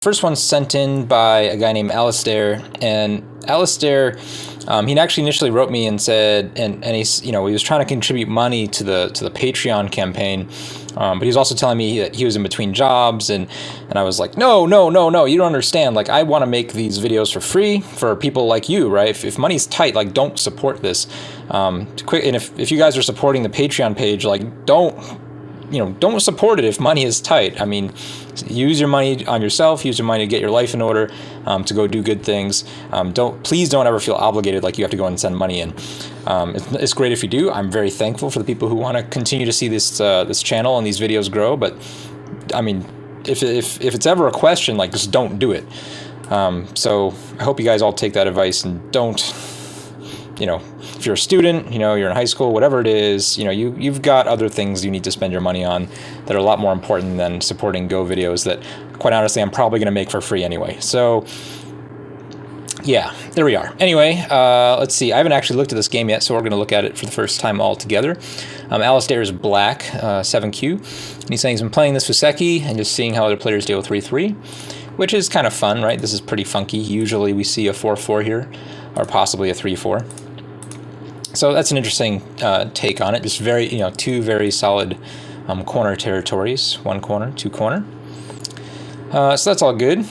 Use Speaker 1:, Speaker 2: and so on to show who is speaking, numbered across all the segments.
Speaker 1: First one's sent in by a guy named Alasdair, and Alasdair, he actually initially wrote me and said, and he's, he was trying to contribute money to the Patreon campaign, but he was also telling me that he was in between jobs, and I was like, no, you don't understand. Like, I want to make these videos for free for people like you, right? If money's tight, like, don't support this. Quick, and if you guys are supporting the Patreon page, like, don't support it if money is tight. I mean, use your money on yourself, use your money to get your life in order, to go do good things. Please don't ever feel obligated like you have to go and send money in. It's great if you do. I'm very thankful for the people who want to continue to see this channel and these videos grow, but I mean, if it's ever a question, like, just don't do it. So I hope you guys all take that advice and don't, if you're a student, you're in high school, whatever it is, you've got other things you need to spend your money on that are a lot more important than supporting Go videos that, quite honestly, I'm probably going to make for free anyway. So, yeah, there we are. Anyway, let's see. I haven't actually looked at this game yet, so we're going to look at it for the first time all together. Alasdair is black, 7Q, and he's saying he's been playing this Sibicky and just seeing how other players deal with 3-3, which is kind of fun, right? This is pretty funky. Usually we see a 4-4 here, or possibly a 3-4. So that's an interesting take on it. Just very, two very solid corner territories. One corner, two corner. So that's all good.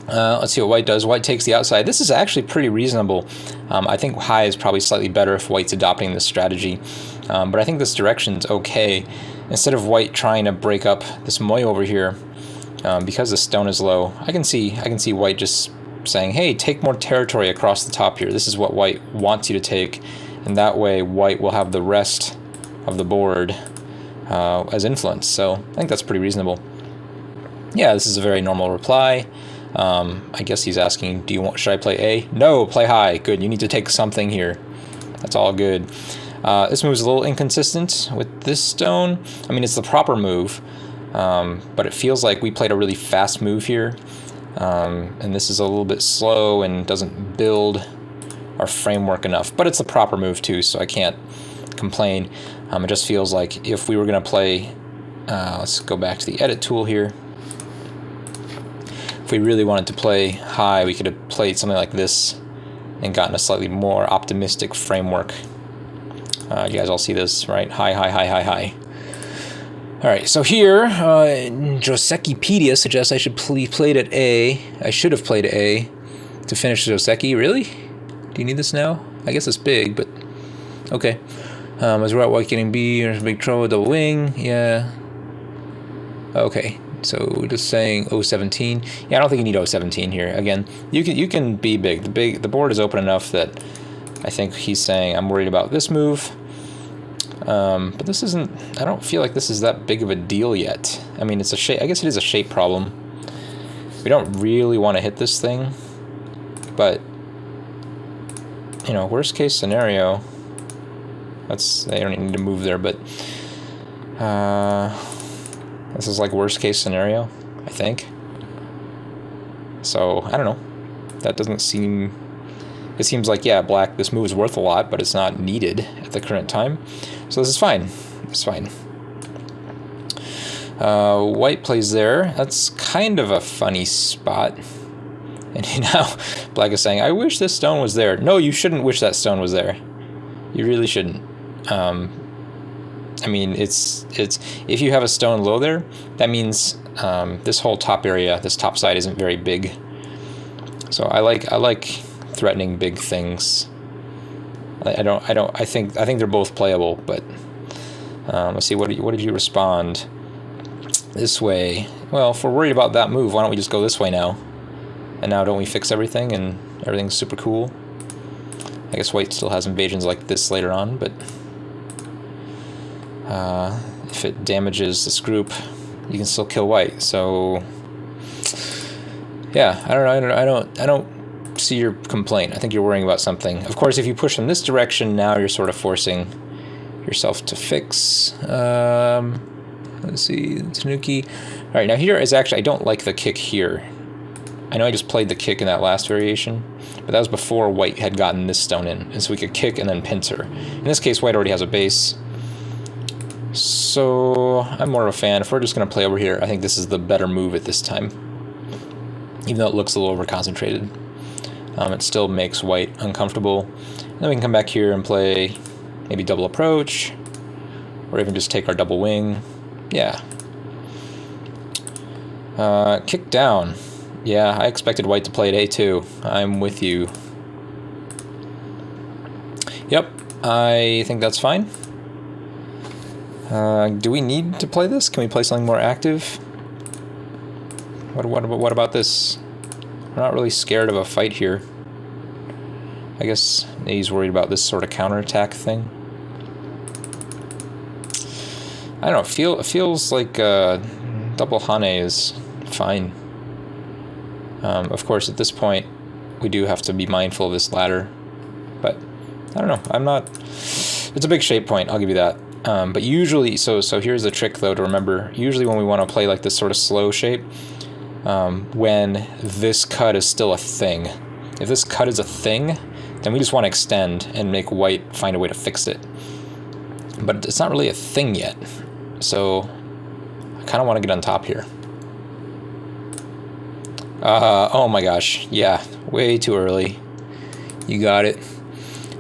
Speaker 1: Let's see what white does. White takes the outside. This is actually pretty reasonable. I think high is probably slightly better if white's adopting this strategy. But I think this direction's okay. Instead of white trying to break up this moy over here, because the stone is low, I can see white just saying, hey, take more territory across the top here. This is what white wants you to take, and that way white will have the rest of the board as influence. So I think that's pretty reasonable. Yeah, this is a very normal reply. I guess he's asking, should I play A? No, play high. Good, you need to take something here. That's all good. This move is a little inconsistent with this stone. I mean, it's the proper move, but it feels like we played a really fast move here. And this is a little bit slow and doesn't build our framework enough, but it's the proper move too, so I can't complain. It just feels like if we were going to play, let's go back to the edit tool here. If we really wanted to play high, we could have played something like this and gotten a slightly more optimistic framework. You guys all see this, right? High, high, high, high, high. All right, so here, Josekipedia suggests I should played at A. I should have played A to finish Joseki. Really? Do you need this now? I guess it's big, but okay. Is white getting B? There's a big trouble, double wing. Yeah. Okay, so we're just saying O17. Yeah, I don't think you need O17 here. Again, you can be big. The board is open enough that I think he's saying I'm worried about this move. But this isn't, I don't feel like this is that big of a deal yet. I mean, it's a shape, I guess it is a shape problem. We don't really want to hit this thing, but, worst case scenario, they don't need to move there, but, this is like worst case scenario, I think. So, I don't know. That doesn't seem, it seems like, yeah, black, this move is worth a lot, but it's not needed at the current time. So this is fine. It's fine. White plays there. That's kind of a funny spot. And now black is saying, I wish this stone was there. No, you shouldn't wish that stone was there. You really shouldn't. I mean, it's if you have a stone low there, that means this whole top area, this top side isn't very big. So I like threatening big things. I think they're both playable, but let's see, what did you respond? This way. Well, if we're worried about that move, why don't we just go this way now? And now don't we fix everything and everything's super cool? I guess white still has invasions like this later on, but if it damages this group, you can still kill white. So yeah, I don't see your complaint. I think you're worrying about something. Of course, if you push in this direction, now you're sort of forcing yourself to fix. Let's see, Tanuki. All right, now here is actually, I don't like the kick here. I know I just played the kick in that last variation, but that was before white had gotten this stone in, and so we could kick and then pincer. In this case, white already has a base. So I'm more of a fan. If we're just going to play over here, I think this is the better move at this time. even though it looks a little over-concentrated. It still makes white uncomfortable. And then we can come back here and play maybe double approach, or even just take our double wing. Yeah. Kick down. Yeah, I expected white to play at A2. I'm with you. Yep, I think that's fine. Do we need to play this? Can we play something more active? What about this? We're not really scared of a fight here. I guess he's worried about this sort of counterattack thing. I don't know, it feels like double Hane is fine. Of course, at this point, we do have to be mindful of this ladder. But, I don't know, I'm not... It's a big shape point, I'll give you that. But usually, so here's the trick, though, to remember. Usually when we want to play like this sort of slow shape, when this cut is still a thing. If this cut is a thing, then we just want to extend and make white find a way to fix it. But it's not really a thing yet. So, I kind of want to get on top here. Oh my gosh, yeah, way too early. You got it.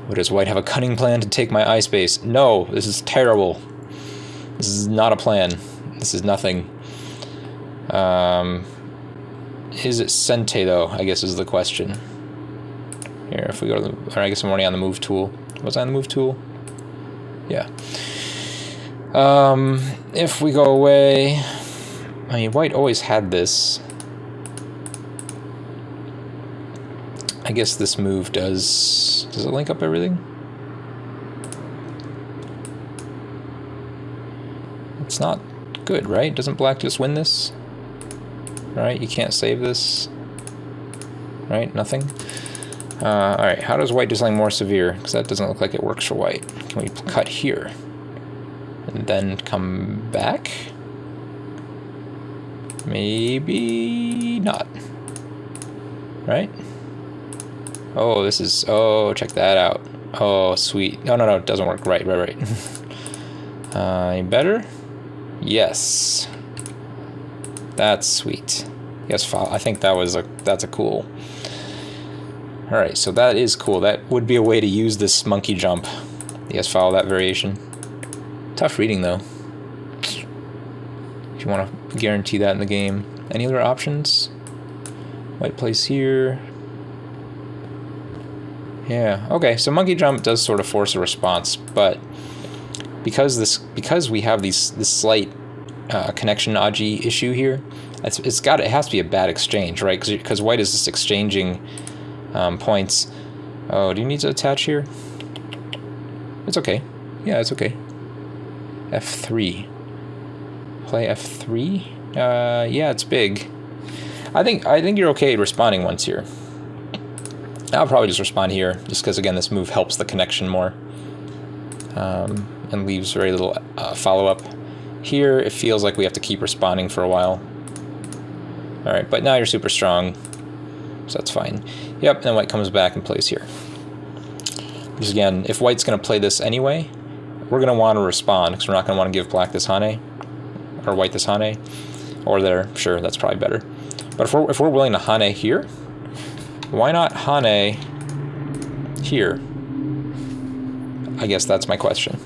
Speaker 1: What, does white have a cunning plan to take my eye space? No, this is terrible. This is not a plan. This is nothing. Is it Sente, though, I guess is the question. Here, if we go to the... Or I guess I'm already on the move tool. Was I on the move tool? Yeah. If we go away... I mean, white always had this. I guess this move does... Does it link up everything? It's not good, right? Doesn't black just win this? Right? You can't save this. Right? Nothing? Alright, how does white do something more severe? Because that doesn't look like it works for white. Can we cut here? And then come back? Maybe not. Right? Oh, this is... Oh, check that out. Oh, sweet. No, it doesn't work. Right. Any better? Yes. That's sweet. Yes, I think that's a cool. Alright, so that is cool. That would be a way to use this monkey jump. Yes, follow that variation. Tough reading, though. If you want to guarantee that in the game. Any other options? White plays here. Yeah, okay, so monkey jump does sort of force a response, but because we have this slight connection Aji issue here, it has to be a bad exchange, right? Because white is just exchanging points. Oh, do you need to attach here? It's okay. Yeah, it's okay. F3. Play F3? Yeah, it's big. I think you're okay responding once here. I'll probably just respond here, just because, again, this move helps the connection more. And leaves very little follow-up. Here, it feels like we have to keep responding for a while. Alright, but now you're super strong, so that's fine. Yep, and then white comes back and plays here. Because, again, if white's going to play this anyway, we're going to want to respond, because we're not going to want to give black this Hane, or white this Hane, or there. Sure, that's probably better. But if we're willing to Hane here, why not Hane here? I guess that's my question.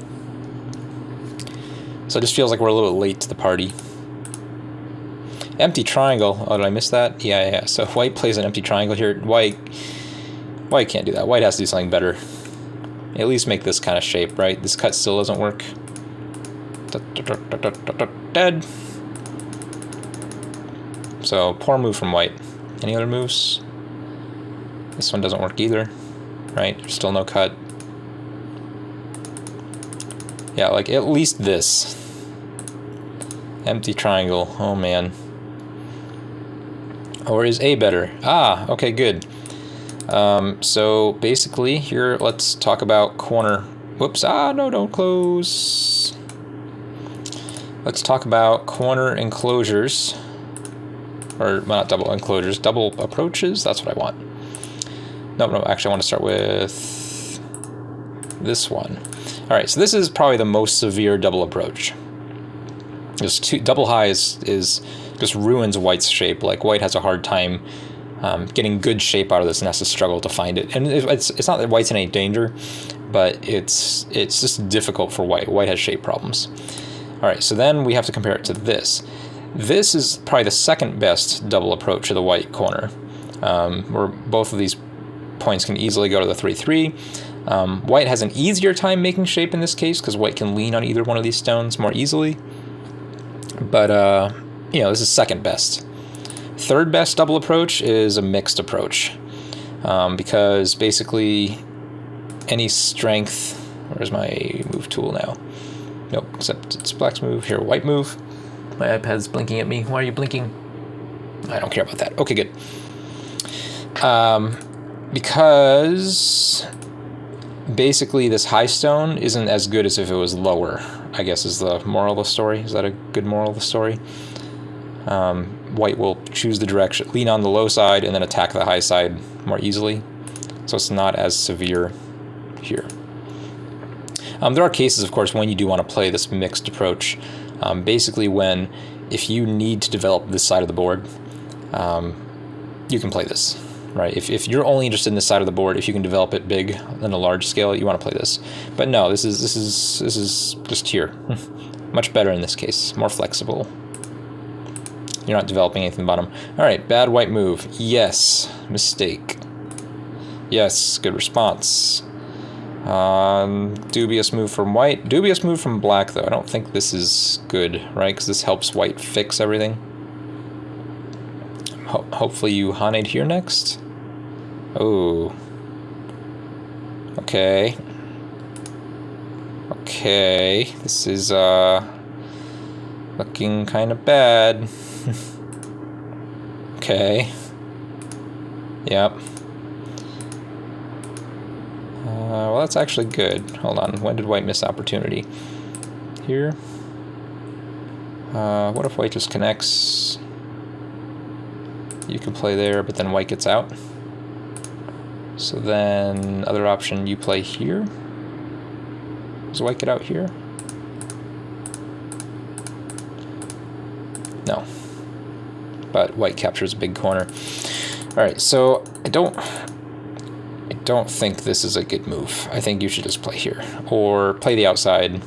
Speaker 1: So it just feels like we're a little late to the party. Empty triangle. Oh, did I miss that? Yeah. So white plays an empty triangle here. White can't do that. White has to do something better. At least make this kind of shape, right? This cut still doesn't work. Dead. So poor move from white. Any other moves? This one doesn't work either, right? There's still no cut. Yeah, like at least this. Empty triangle. Oh man. Or is A better? Ah, okay, good. So basically here, let's talk about corner. Whoops, no, don't close. Let's talk about corner enclosures. Or, well, not double enclosures, double approaches, that's what I want. No, actually I want to start with this one. Alright, so this is probably the most severe double approach. Double high is just ruins white's shape. Like, white has a hard time getting good shape out of this and has to struggle to find it. And it's not that white's in any danger, but it's just difficult for white. White has shape problems. All right, so then we have to compare it to this. This is probably the second best double approach of the white corner, where both of these points can easily go to the 3-3. White has an easier time making shape in this case because white can lean on either one of these stones more easily. But, you know, this is second best. Third best double approach is a mixed approach, because basically any strength... Where's my move tool now? Nope, except it's black's move. Here, white move. My iPad's blinking at me. Why are you blinking? I don't care about that. Okay, good. Because basically this high stone isn't as good as if it was lower, I guess is the moral of the story. Is that a good moral of the story? White will choose the direction, lean on the low side, and then attack the high side more easily. So it's not as severe here. There are cases, of course, when you do want to play this mixed approach. Basically if you need to develop this side of the board, you can play this, right? If you're only interested in this side of the board, if you can develop it big on a large scale, you want to play this. But no, this is just here. Much better in this case, more flexible. You're not developing anything bottom. All right, bad white move. Yes, mistake. Yes, good response. Dubious move from white. Dubious move from black, though. I don't think this is good, right? Because this helps white fix everything. Hopefully you Haned here next. Oh. Okay. Okay. This is, looking kind of bad. Okay. Yep. Well, that's actually good. Hold on. When did white miss opportunity? Here. What if white just connects? You can play there, but then white gets out. So then, other option, you play here. Does white get out here? No. But white captures a big corner. Alright, so I don't think this is a good move. I think you should just play here. Or play the outside.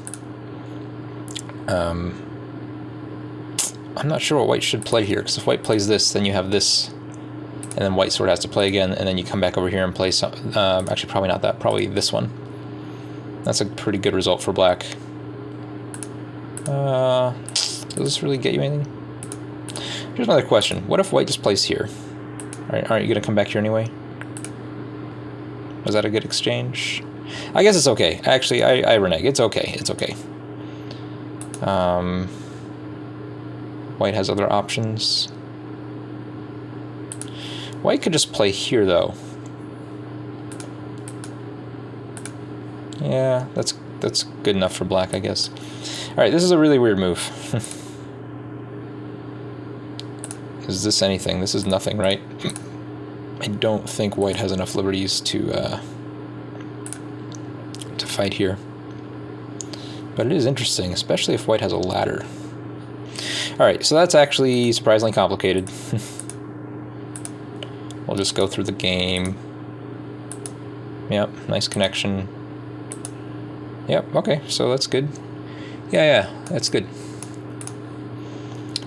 Speaker 1: I'm not sure what white should play here, because if white plays this, then you have this, and then white sort of has to play again, and then you come back over here and play some... actually, probably not that. Probably this one. That's a pretty good result for black. Does this really get you anything? Here's another question. What if white just plays here? Aren't you going to come back here anyway? Was that a good exchange? I guess it's okay. Actually, I renege. It's okay. It's okay. White has other options. White could just play here, though. Yeah, that's good enough for black, I guess. All right, this is a really weird move. Is this anything? This is nothing, right? I don't think white has enough liberties to fight here. But it is interesting, especially if white has a ladder. Alright, so that's actually surprisingly complicated. We'll just go through the game. Yep, nice connection. Yep, okay, so that's good. Yeah, that's good.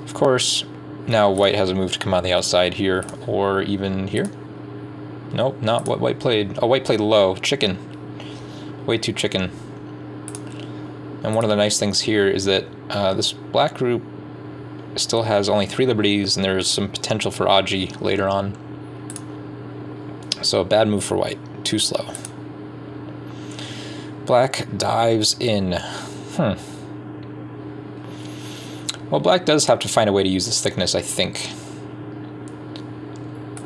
Speaker 1: Of course, now white has a move to come on the outside here, or even here. Nope, not what white played. Oh, white played low. Chicken. Way too chicken. And one of the nice things here is that this black group still has only 3 liberties, and there's some potential for Aji later on. So a bad move for white. Too slow. Black dives in. Well, black does have to find a way to use this thickness, I think.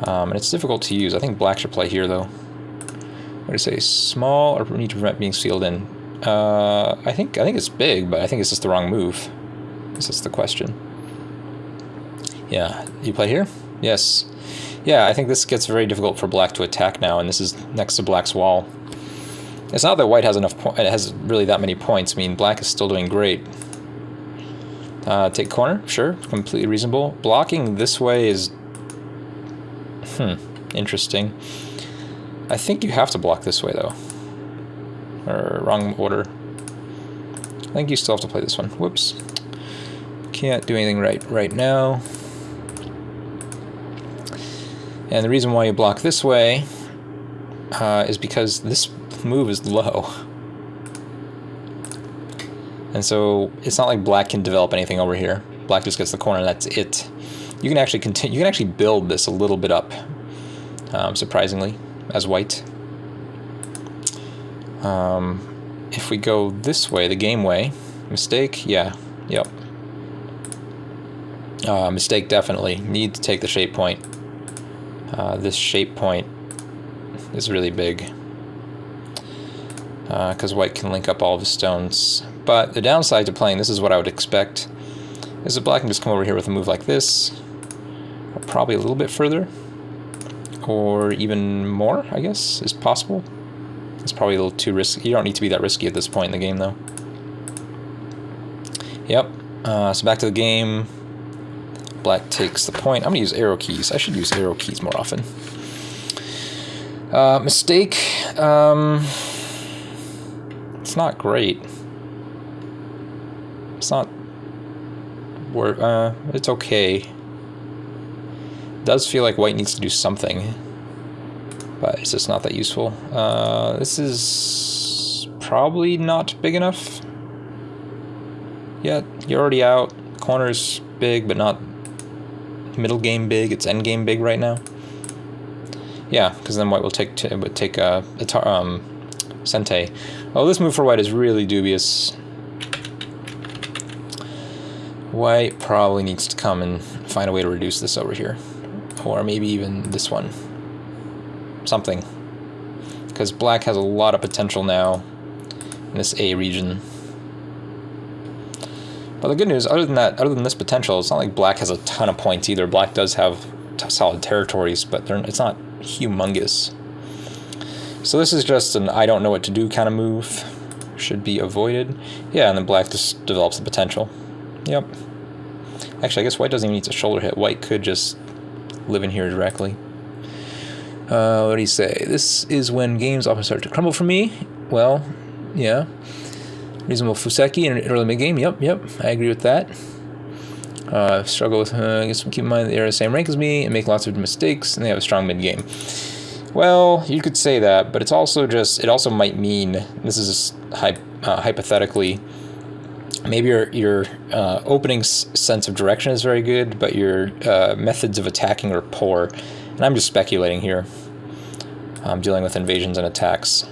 Speaker 1: And it's difficult to use. I think black should play here, though. What do you say? Small or need to prevent being sealed in? I think it's big, but I think it's just the wrong move. I guess that's the question. Yeah, you play here? Yes. Yeah, I think this gets very difficult for black to attack now, and this is next to black's wall. It's not that white has enough it has really that many points. I mean, black is still doing great. Take corner, sure, completely reasonable. Blocking this way is Interesting. I think you have to block this way, though. Or wrong order. I think you still have to play this one. Whoops. Can't do anything right now. And the reason why you block this way is because this move is low. And so it's not like black can develop anything over here. Black just gets the corner and that's it. You can actually continue. You can actually build this a little bit up, surprisingly, as white. If we go this way, the game way, mistake, yeah, yep. Mistake definitely. Need to take the shape point. This shape point is really big because white can link up all of the stones. But the downside to playing this is what I would expect is that black can just come over here with a move like this, or probably a little bit further, or even more, I guess, is possible. It's probably a little too risky. You don't need to be that risky at this point in the game, though. Yep. So back to the game. Black takes the point. I'm going to use arrow keys. I should use arrow keys more often. Mistake. It's not great. It's not... it's okay. It does feel like white needs to do something, but it's just not that useful. This is probably not big enough yet. You're already out. Corner's big, but not middle game big. It's end game big right now. Yeah, because then white will take Sente. Oh, this move for white is really dubious. White probably needs to come and find a way to reduce this over here, or maybe even this one. Something, because black has a lot of potential now in this A region. But the good news, other than this potential, it's not like black has a ton of points either. Black does have solid territories, but it's not humongous. So this is just an I don't know what to do kind of move. Should be avoided. Yeah, and then black just develops the potential. Yep. Actually, I guess white doesn't even need to shoulder hit. White could just live in here directly. What do you say? This is when games often start to crumble for me. Well, yeah. Reasonable Fuseki in an early mid-game. Yep, I agree with that. Struggle with, I guess keep in mind they're the same rank as me and make lots of mistakes, and they have a strong mid-game. Well, you could say that, but it's also just, it also might mean, this is just hypothetically, maybe your opening sense of direction is very good, but your methods of attacking are poor. And I'm just speculating here. I'm dealing with invasions and attacks.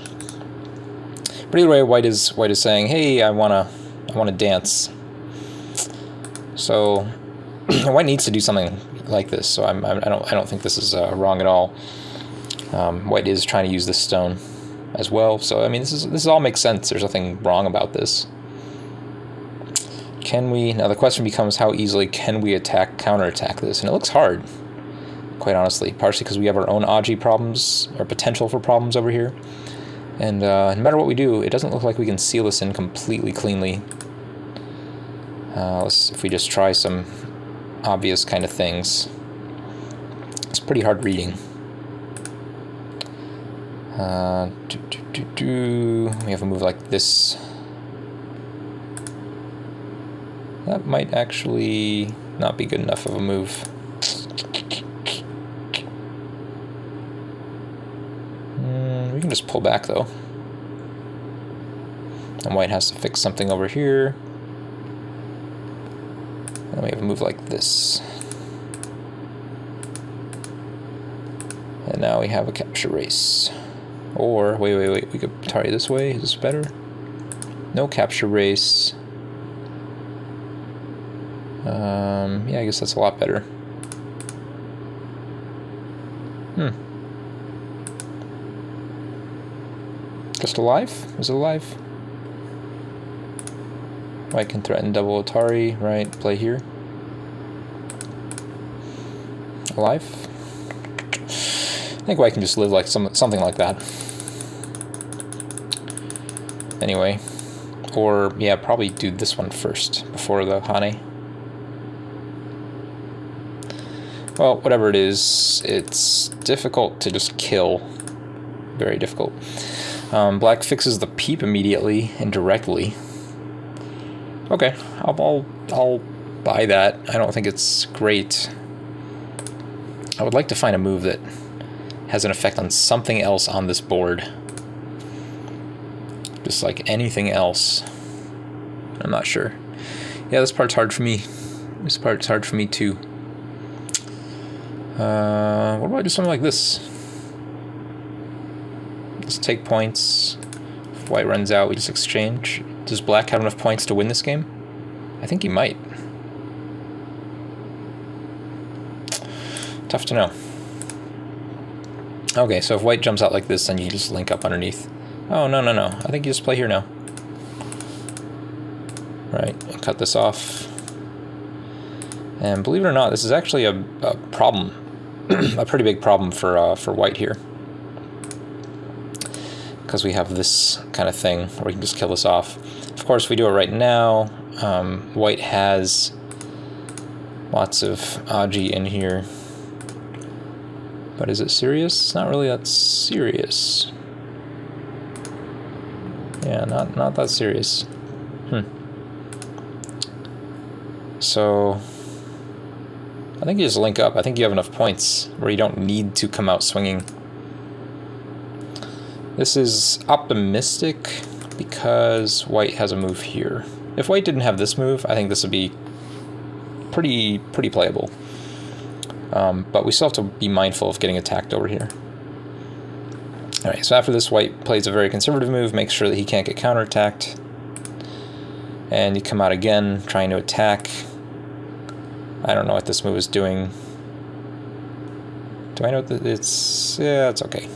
Speaker 1: But either way, white is saying, "Hey, I wanna dance." So white needs to do something like this. So I don't think this is wrong at all. White is trying to use this stone as well. So I mean, this all makes sense. There's nothing wrong about this. Can we? Now the question becomes, how easily can we counterattack this? And it looks hard, quite honestly. Partially because we have our own Aji problems, or potential for problems over here. And no matter what we do, it doesn't look like we can seal this in completely cleanly. If we just try some obvious kind of things. It's pretty hard reading. We have a move like this. That might actually not be good enough of a move. We can just pull back though. And white has to fix something over here. And we have a move like this. And now we have a capture race. Or, wait, we could target this way. Is this better? No capture race. Yeah, I guess that's a lot better. Just alive? Is it alive? White can threaten double Atari, right? Play here. Alive? I think white can just live like something like that. Anyway. Or, yeah, probably do this one first before the Hane. Well, whatever it is, it's difficult to just kill. Very difficult. Black fixes the peep immediately and directly. Okay, I'll buy that. I don't think it's great. I would like to find a move that has an effect on something else on this board. Just like anything else. I'm not sure. Yeah, this part's hard for me. This part's hard for me too. What about just something like this? Let's take points. If white runs out, we just exchange. Does black have enough points to win this game? I think he might. Tough to know. Okay, so if white jumps out like this, then you just link up underneath. Oh, no. I think you just play here now. Right, cut this off. And believe it or not, this is actually a problem. A pretty big problem for white here. Because we have this kind of thing where we can just kill this off. Of course, if we do it right now, white has lots of Aji in here. But is it serious? It's not really that serious. Yeah, not that serious. So I think you just link up. I think you have enough points where you don't need to come out swinging. This is optimistic because white has a move here. If white didn't have this move, I think this would be pretty playable. But we still have to be mindful of getting attacked over here. Alright, so after this, white plays a very conservative move, makes sure that he can't get counterattacked. And you come out again, trying to attack. I don't know what this move is doing. Do I know what it's... yeah, it's okay.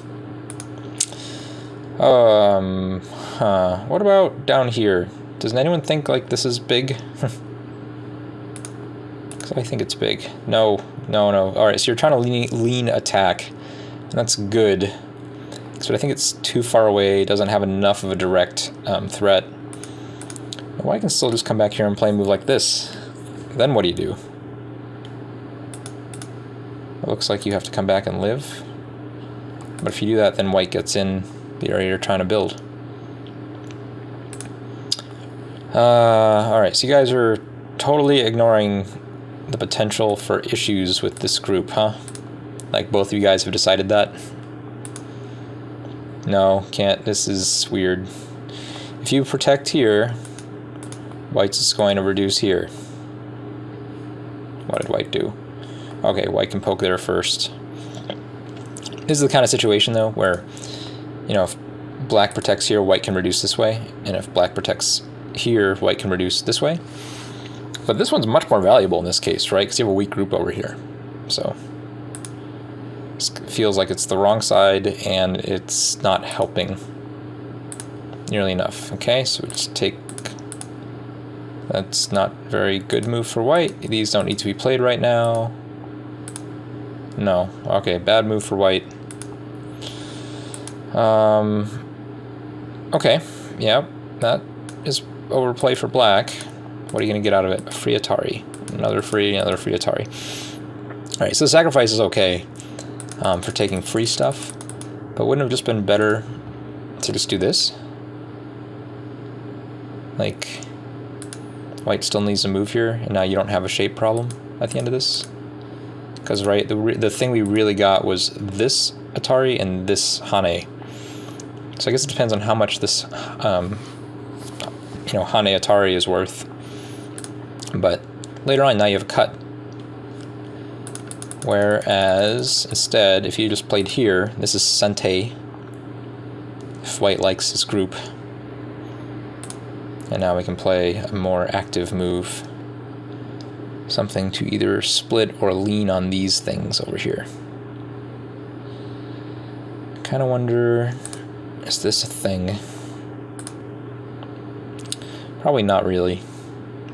Speaker 1: What about down here? Doesn't anyone think, like, this is big? Because I think it's big. No. Alright, so you're trying to lean attack. And that's good. But I think it's too far away, doesn't have enough of a direct threat. Well, I can still just come back here and play a move like this. Then what do you do? It looks like you have to come back and live. But if you do that, then white gets in the area you're trying to build. Alright, so you guys are totally ignoring the potential for issues with this group, huh? Like both of you guys have decided that? No, can't. This is weird. If you protect here, white's just going to reduce here. What did white do? Okay, white can poke there first. This is the kind of situation, though, where, you know, if black protects here, white can reduce this way. And if black protects here, white can reduce this way. But this one's much more valuable in this case, right? Because you have a weak group over here. So this feels like it's the wrong side, and it's not helping nearly enough. Okay, so we just take... that's not a very good move for white. These don't need to be played right now. No. Okay, bad move for white. Okay, yeah, that is overplay for black. What are you going to get out of it? A free Atari. Another free Atari. Alright, so the sacrifice is okay for taking free stuff, but wouldn't it have just been better to just do this? Like, white still needs to move here, and now you don't have a shape problem at the end of this? Because, right, the thing we really got was this Atari and this Hane. So I guess it depends on how much this, Hane Atari is worth. But later on, now you have a cut. Whereas, instead, if you just played here, this is Sente. If white likes his group. And now we can play a more active move. Something to either split or lean on these things over here. Kind of wonder, is this a thing? Probably not really.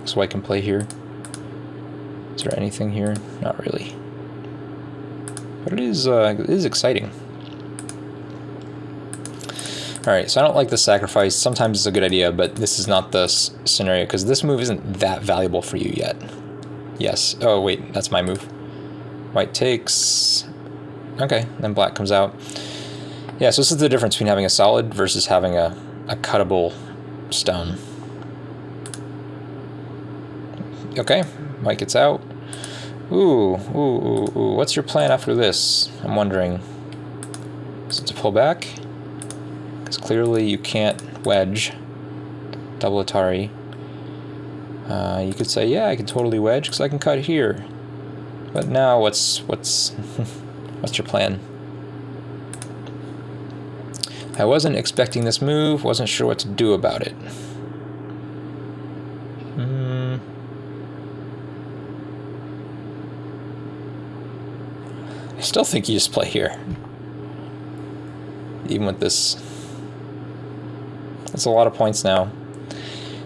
Speaker 1: So white can play here. Is there anything here? Not really. But it is exciting. Alright, so I don't like the sacrifice. Sometimes it's a good idea, but this is not the scenario, because this move isn't that valuable for you yet. Yes. Oh, wait, that's my move. White takes. Okay, then black comes out. Yeah, so this is the difference between having a solid versus having a cuttable stone. Okay, white gets out. Ooh, what's your plan after this? I'm wondering. Is it to pull back? Because clearly you can't wedge. Double Atari. You could say, yeah, I can totally wedge because I can cut here. But now, what's what's your plan? I wasn't expecting this move. Wasn't sure what to do about it. I still think you just play here. Even with this. That's a lot of points now.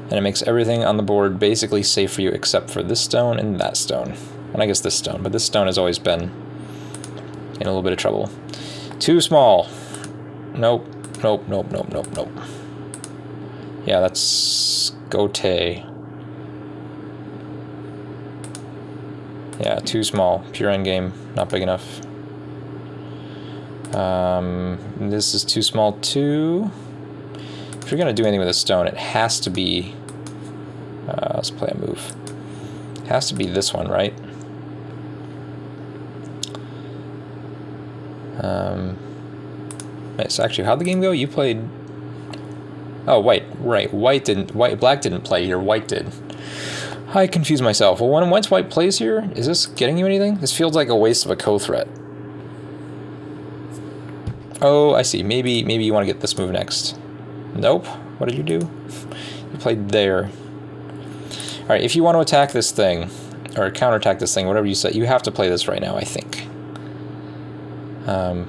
Speaker 1: And it makes everything on the board basically safe for you except for this stone and that stone. And I guess this stone, but this stone has always been in a little bit of trouble. Too small. Nope. Nope. Yeah, that's Gote. Yeah, too small. Pure endgame. Not big enough. This is too small too. If you're gonna do anything with a stone, it has to be. Let's play a move. It has to be this one, right? So actually, how'd the game go? You played. Oh, white. Right. Black didn't play here. White did. I confused myself. Well, once white plays here, is this getting you anything? This feels like a waste of a co-threat. Oh, I see. Maybe you want to get this move next. Nope. What did you do? You played there. All right. If you want to attack this thing or counterattack this thing, whatever you say, you have to play this right now, I think.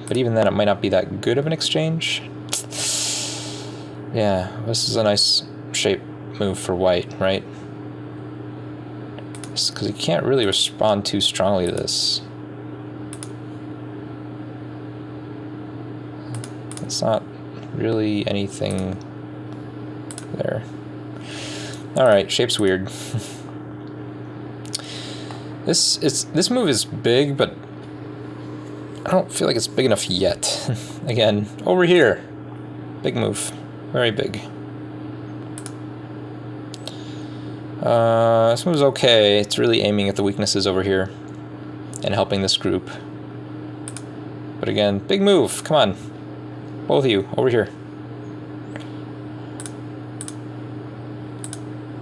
Speaker 1: But even then, it might not be that good of an exchange. Yeah, this is a nice shape move for white, right? Because he can't really respond too strongly to this. It's not really anything there. Alright, shape's weird. This move is big, but I don't feel like it's big enough yet. Again, over here. Big move. Very big. This move's okay. It's really aiming at the weaknesses over here and helping this group. But again, big move. Come on. Both of you, over here.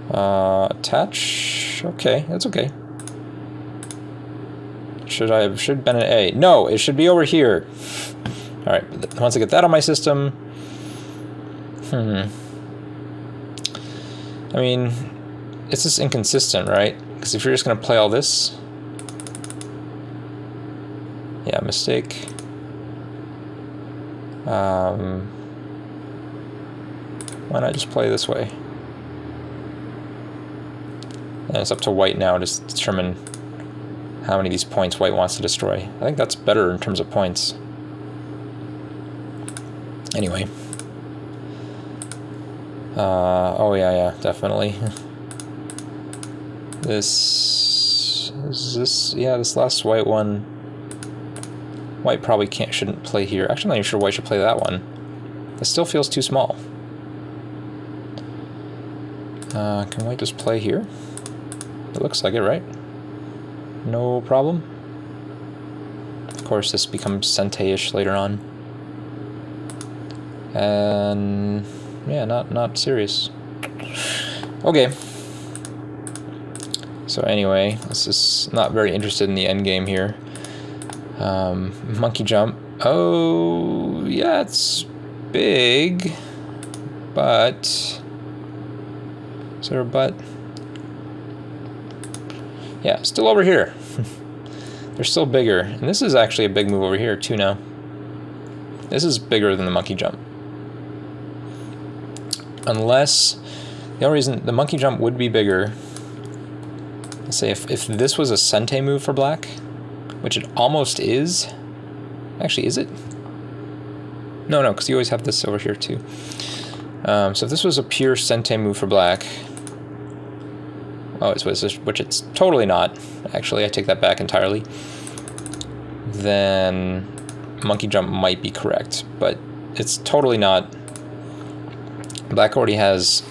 Speaker 1: Attach. Okay, that's okay. Should have been an A. No, it should be over here. Alright, once I get that on my system... I mean, it's just inconsistent, right? Because if you're just going to play all this... Yeah, mistake. Why not just play this way? And it's up to white now to determine how many of these points white wants to destroy. I think that's better in terms of points. Anyway. Oh yeah, definitely. This last white one. White probably shouldn't play here. Actually, I'm not even sure white should play that one. It still feels too small. Can white just play here? It looks like it, right? No problem. Of course, this becomes Sente-ish later on. And yeah, not serious. Okay. So anyway, this is not very interested in the end game here. Monkey jump. Oh, yeah, it's big, but is there a but? Yeah, still over here. They're still bigger, and this is actually a big move over here too now. This is bigger than the monkey jump. Unless, the only reason the monkey jump would be bigger, let's say if this was a Sente move for black, which it almost is. Actually, is it? No, because you always have this over here too. So if this was a pure Sente move for black, which it's totally not. Actually, I take that back entirely. then monkey jump might be correct, but it's totally not. Black already has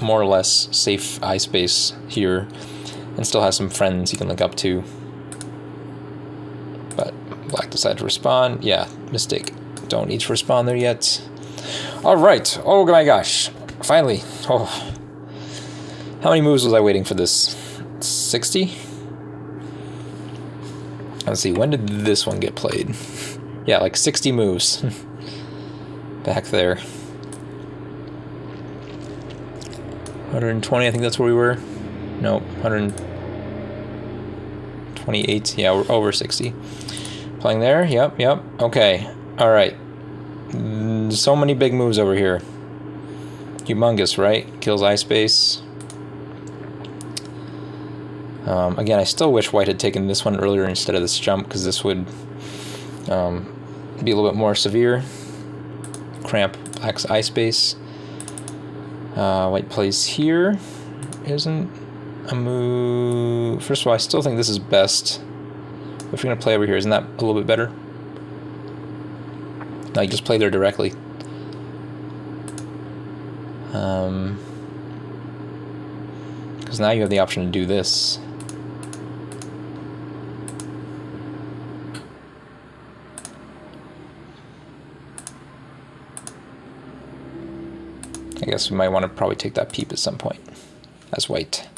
Speaker 1: more or less safe eye space here, and still has some friends he can link up to. But Black decided to respond. Yeah, mistake. Don't need to respond there yet. Alright, oh my gosh. Finally. Oh. How many moves was I waiting for this? 60? Let's see, when did this one get played? Yeah, like 60 moves. Back there. 120, I think that's where we were. Nope, 128. Yeah, we're over 60. Playing there, yep. Okay, alright. So many big moves over here. Humongous, right? Kills eye space. Again, I still wish White had taken this one earlier instead of this jump, because this would be a little bit more severe. Cramp Black's eye space. White plays here. Isn't a move... First of all, I still think this is best. If you're going to play over here, isn't that a little bit better? No, you just play there directly. Because now you have the option to do this. I guess we might want to probably take that peep at some point as White.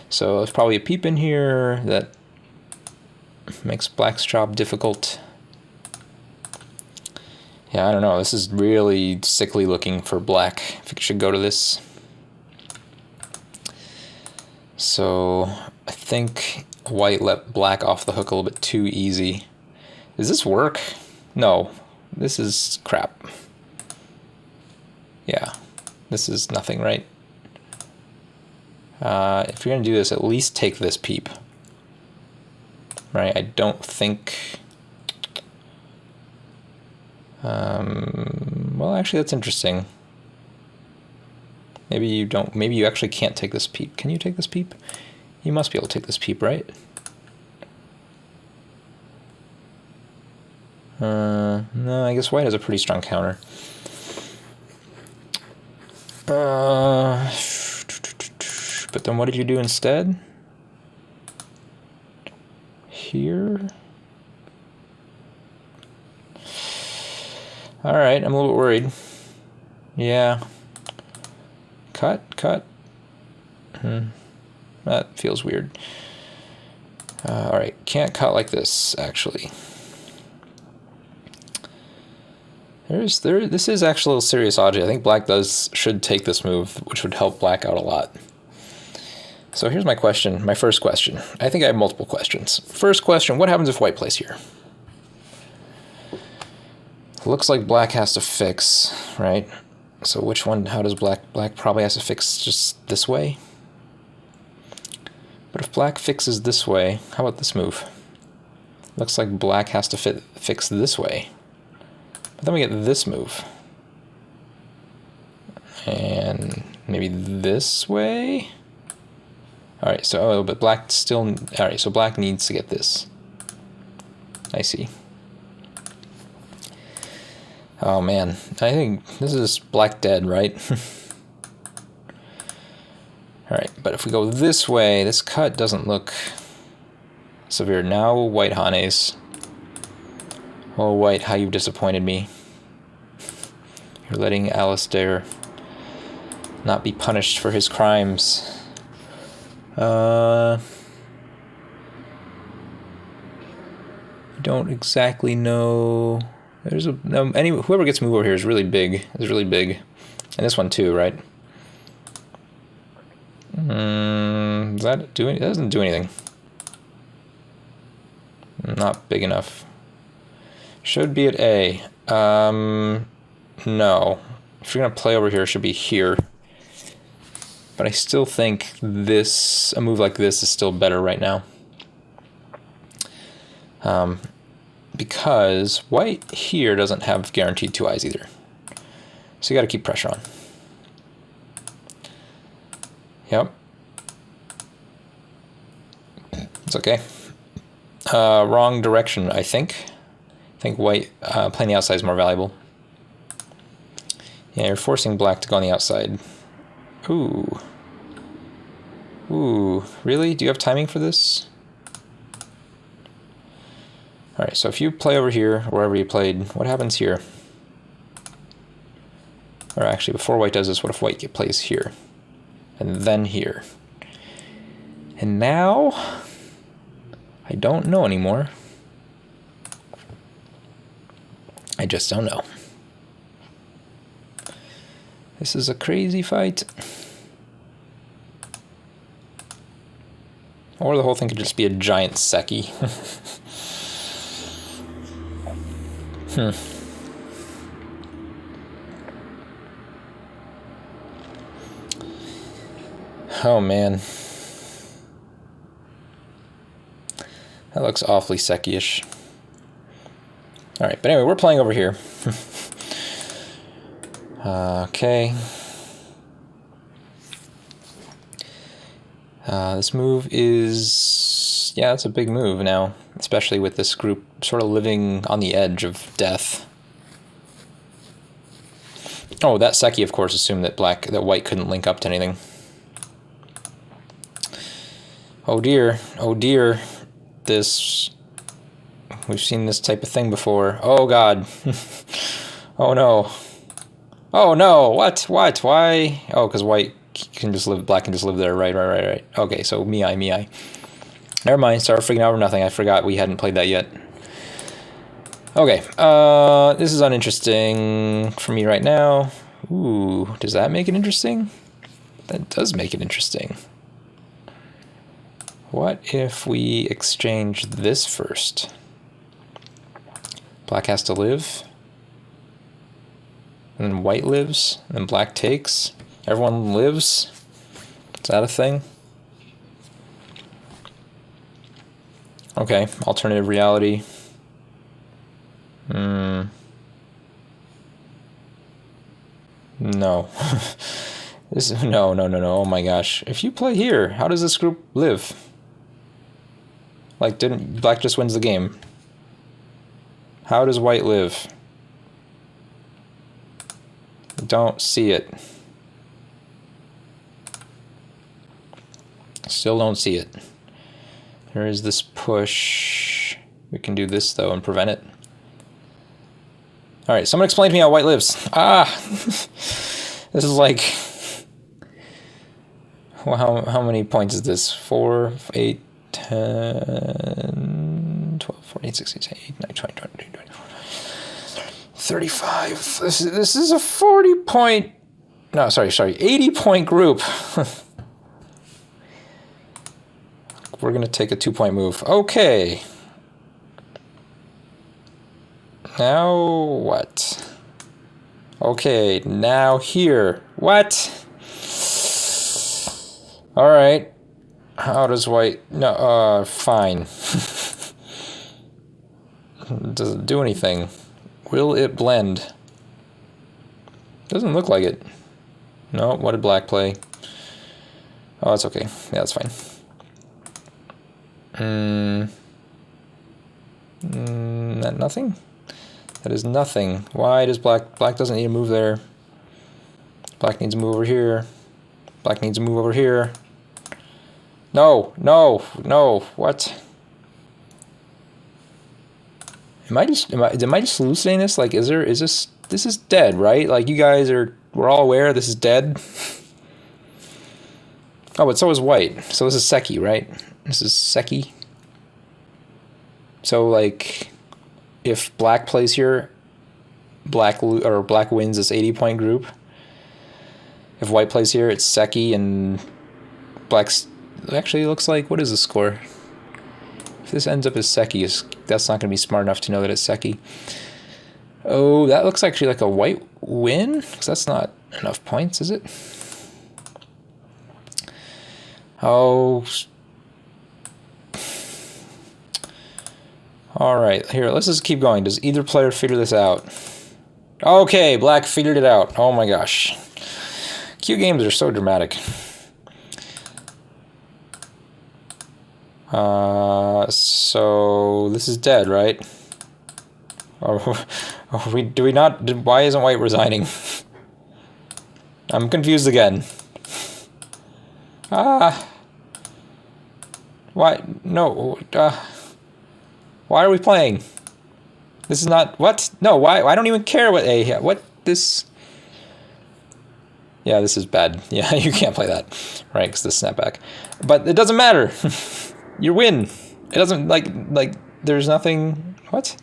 Speaker 1: So there's probably a peep in here that makes Black's job difficult. Yeah, I don't know. This is really sickly looking for Black. I think it should go to this. So I think White let Black off the hook a little bit too easy. Does this work? No. This is crap. Yeah. This is nothing, right? If you're going to do this, at least take this peep. Right? I don't think... well, actually, that's interesting. Maybe you don't... Maybe you actually can't take this peep. Can you take this peep? You must be able to take this peep, right? No, I guess White has a pretty strong counter. But then what did you do instead? Here? Alright, I'm a little worried. Yeah. Cut. That feels weird. Alright, can't cut like this, actually. This is actually a serious oddity. I think Black should take this move, which would help Black out a lot. So here's my question, my first question. I think I have multiple questions. First question, what happens if White plays here? Looks like Black has to fix, right? So which one, how does Black probably has to fix just this way? But if Black fixes this way, how about this move? Looks like Black has to fix this way. But then we get this move. And maybe this way? Alright, so, but Black still... Alright, so Black needs to get this. I see. Oh man, I think this is Black dead, right? Alright, but if we go this way, this cut doesn't look severe. Now White Hanes. Oh White, how you've disappointed me. You're letting Alasdair not be punished for his crimes. I don't exactly know. There's a whoever gets moved over here is really big. And this one too, right? Does that do it? That doesn't do anything. Not big enough. Should be at A. No. If you're gonna play over here, it should be here. But I still think this, a move like this is still better right now. Because White here doesn't have guaranteed 2 eyes either. So you gotta keep pressure on. Yep. It's okay. Wrong direction, I think. I think white playing the outside is more valuable. Yeah, you're forcing black to go on the outside. Ooh. Ooh, really? Do you have timing for this? Alright, so if you play over here, wherever you played, what happens here? Or actually, before white does this, what if white plays here? And then here. And now, I don't know anymore. I just don't know. This is a crazy fight. Or the whole thing could just be a giant Sibicky. Oh man. That looks awfully Sibicky-ish. Alright, but anyway, we're playing over here. Okay. This move is... yeah, it's a big move now. Especially with this group sort of living on the edge of death. Oh, that Sibicky, of course, assumed that white couldn't link up to anything. Oh dear, oh dear. This... we've seen this type of thing before. Oh god. Oh no. Oh no, what? Why? Oh, because white can just live, black can just live there. Right. Okay, so me. Never mind, started freaking out over nothing. I forgot we hadn't played that yet. Okay, this is uninteresting for me right now. Ooh, does that make it interesting? That does make it interesting. What if we exchange this first? Black has to live. And then white lives. And then black takes. Everyone lives. Is that a thing? Okay, alternative reality. No. This is, no. Oh my gosh. If you play here, how does this group live? Like, didn't black just wins the game? How does white live? Don't see it. Still don't see it. There is this push. We can do this though and prevent it. Alright, someone explain to me how white lives. Ah! This is like... well, how many points is this? 4, 8, 10, 12, 14, 16, 17, 18, 19, 20, 21, 22, 35. This is a 40-point... no, sorry, 80-point group. We're going to take a 2-point move. Okay. Now what? Okay, now here. What? Alright. How does white... no, fine. Doesn't do anything. Will it blend? Doesn't look like it. No, what did black play? Oh, that's okay. Yeah, that's fine. That nothing? That is nothing. Why does black doesn't need to move there? Black needs to move over here. Black needs to move over here. No. What? Am I just hallucinating this? Like, this is dead, right? Like, you guys we're all aware this is dead. Oh, but so is white. So this is Sibicky, right? This is Sibicky. So, like, if black plays here, black wins this 80-point group. If white plays here, it's Sibicky, and black's... actually, it looks like... what is the score? If this ends up as Sibicky, that's not going to be smart enough to know that it's Sibicky. Oh, that looks actually like a white win? Because that's not enough points, is it? Oh... alright, here, let's just keep going. Does either player figure this out? Okay, black figured it out. Oh my gosh. Q games are so dramatic. So, this is dead, right? Do we not? Why isn't white resigning? I'm confused again. Ah. Why? No. Why are we playing? This is not... What? No, why? I don't even care what A... What? This... Yeah, this is bad. Yeah, you can't play that. Right, because the snapback. But it doesn't matter. You win. It doesn't... Like, there's nothing... What?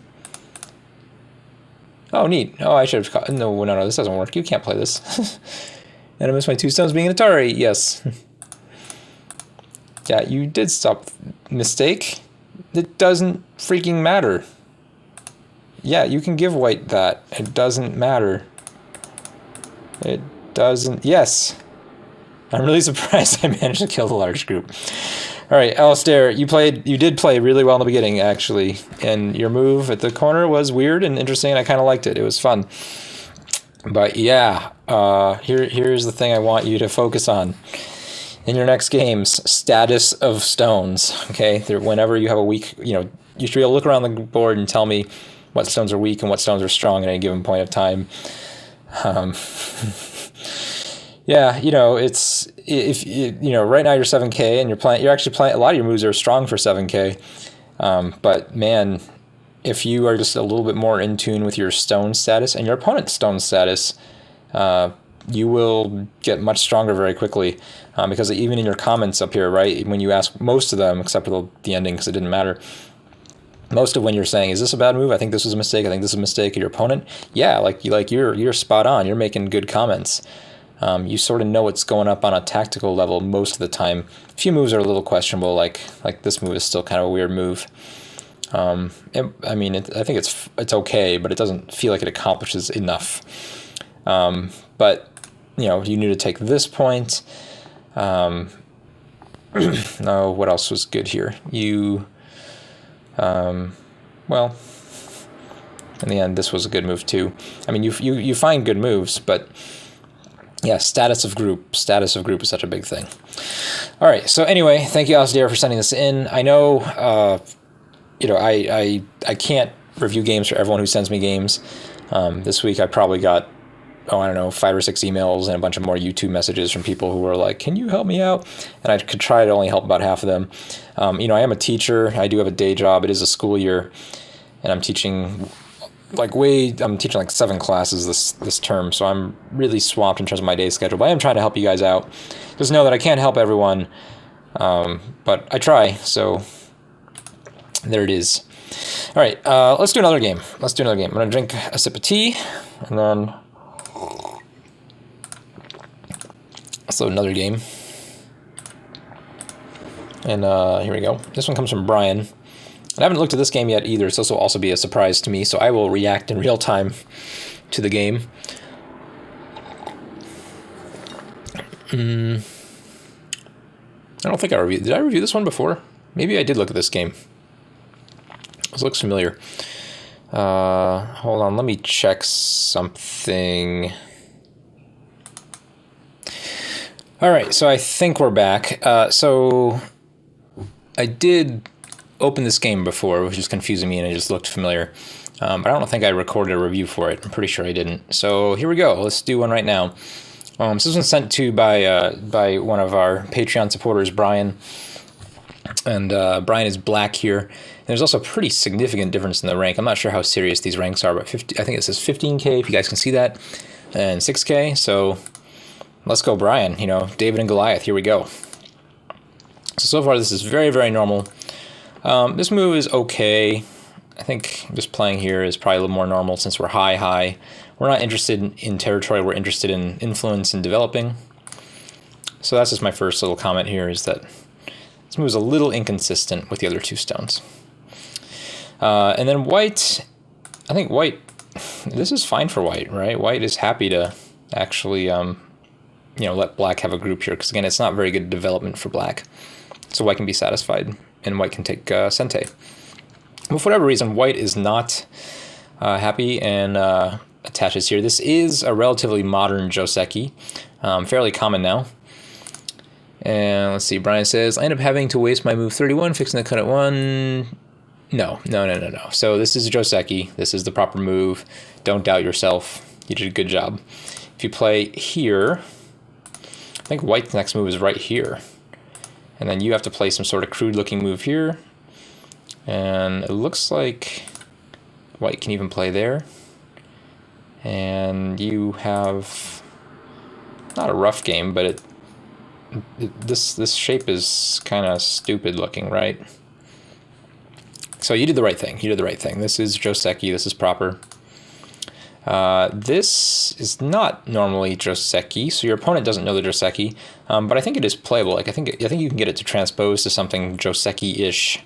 Speaker 1: Oh, neat. Oh, I should have... Caught... No, this doesn't work. You can't play this. And I missed my 2 stones being an Atari. Yes. Yeah, you did stop. Mistake. It doesn't freaking matter. Yeah, you can give white that. It doesn't matter. It doesn't... Yes. I'm really surprised I managed to kill the large group. Alright, Alasdair, you did play really well in the beginning, actually. And your move at the corner was weird and interesting, and I kind of liked it. It was fun. But yeah, here's the thing I want you to focus on. In your next games, status of stones, okay? Whenever you have a weak, you should be able to look around the board and tell me what stones are weak and what stones are strong at any given point of time. Yeah, it's, if right now you're 7K and you're actually playing, a lot of your moves are strong for 7K. But man, if you are just a little bit more in tune with your stone status and your opponent's stone status, you will get much stronger very quickly, because even in your comments up here, right, when you ask most of them, except for the ending because it didn't matter, most of when you're saying, is this a bad move? I think this was a mistake. I think this is a mistake of your opponent. Yeah, you're spot on. You're making good comments. You sort of know what's going up on a tactical level most of the time. A few moves are a little questionable, like this move is still kind of a weird move. I think it's okay, but it doesn't feel like it accomplishes enough. But you need to take this point. No, what else was good here? Well, in the end, this was a good move too. I mean, you find good moves, but yeah, status of group is such a big thing. All right, so anyway, thank you, Alasdair, for sending this in. I know, I can't review games for everyone who sends me games. This week I probably got, 5 or 6 emails and a bunch of more YouTube messages from people who were like, can you help me out? And I could try to only help about half of them. I am a teacher. I do have a day job. It is a school year, and I'm teaching like 7 classes this term, so I'm really swamped in terms of my day schedule, but I am trying to help you guys out. Just know that I can't help everyone, but I try, so there it is. All right, let's do another game. I'm going to drink a sip of tea, and then let's load another game. And here we go. This one comes from Brian. I haven't looked at this game yet either, so this will also be a surprise to me, so I will react in real time to the game. I don't think I reviewed... Did I review this one before? Maybe I did look at this game. This looks familiar. Hold on, let me check something. Alright, so I think we're back. So I did open this game before, which is confusing me, and it just looked familiar. But I don't think I recorded a review for it. I'm pretty sure I didn't. So here we go. Let's do one right now. So this was sent to by one of our Patreon supporters, Brian. And Brian is black here. And there's also a pretty significant difference in the rank. I'm not sure how serious these ranks are, but I think it says 15K, if you guys can see that, and 6K. So let's go, Brian. David and Goliath. Here we go. So far, this is very, very normal. This move is okay. I think just playing here is probably a little more normal since we're high. We're not interested in territory, we're interested in influence and developing. So that's just my first little comment here, is that this move is a little inconsistent with the other 2 stones. And then white, I think white, this is fine for white, right? White is happy to actually, let black have a group here, because again, it's not very good development for black. So white can be satisfied, and white can take Sente. But for whatever reason, white is not happy and attaches here. This is a relatively modern Joseki, fairly common now. And let's see, Brian says, I end up having to waste my move 31, fixing the cut at 1. No, no, no, no, no. So this is Joseki. This is the proper move. Don't doubt yourself. You did a good job. If you play here, I think white's next move is right here. And then you have to play some sort of crude-looking move here. And it looks like white can even play there. And you have not a rough game, but this shape is kind of stupid looking, right? So you did the right thing. You did the right thing. This is Joseki. This is proper. This is not normally Joseki, so your opponent doesn't know the Joseki, but I think it is playable. Like I think you can get it to transpose to something Joseki-ish.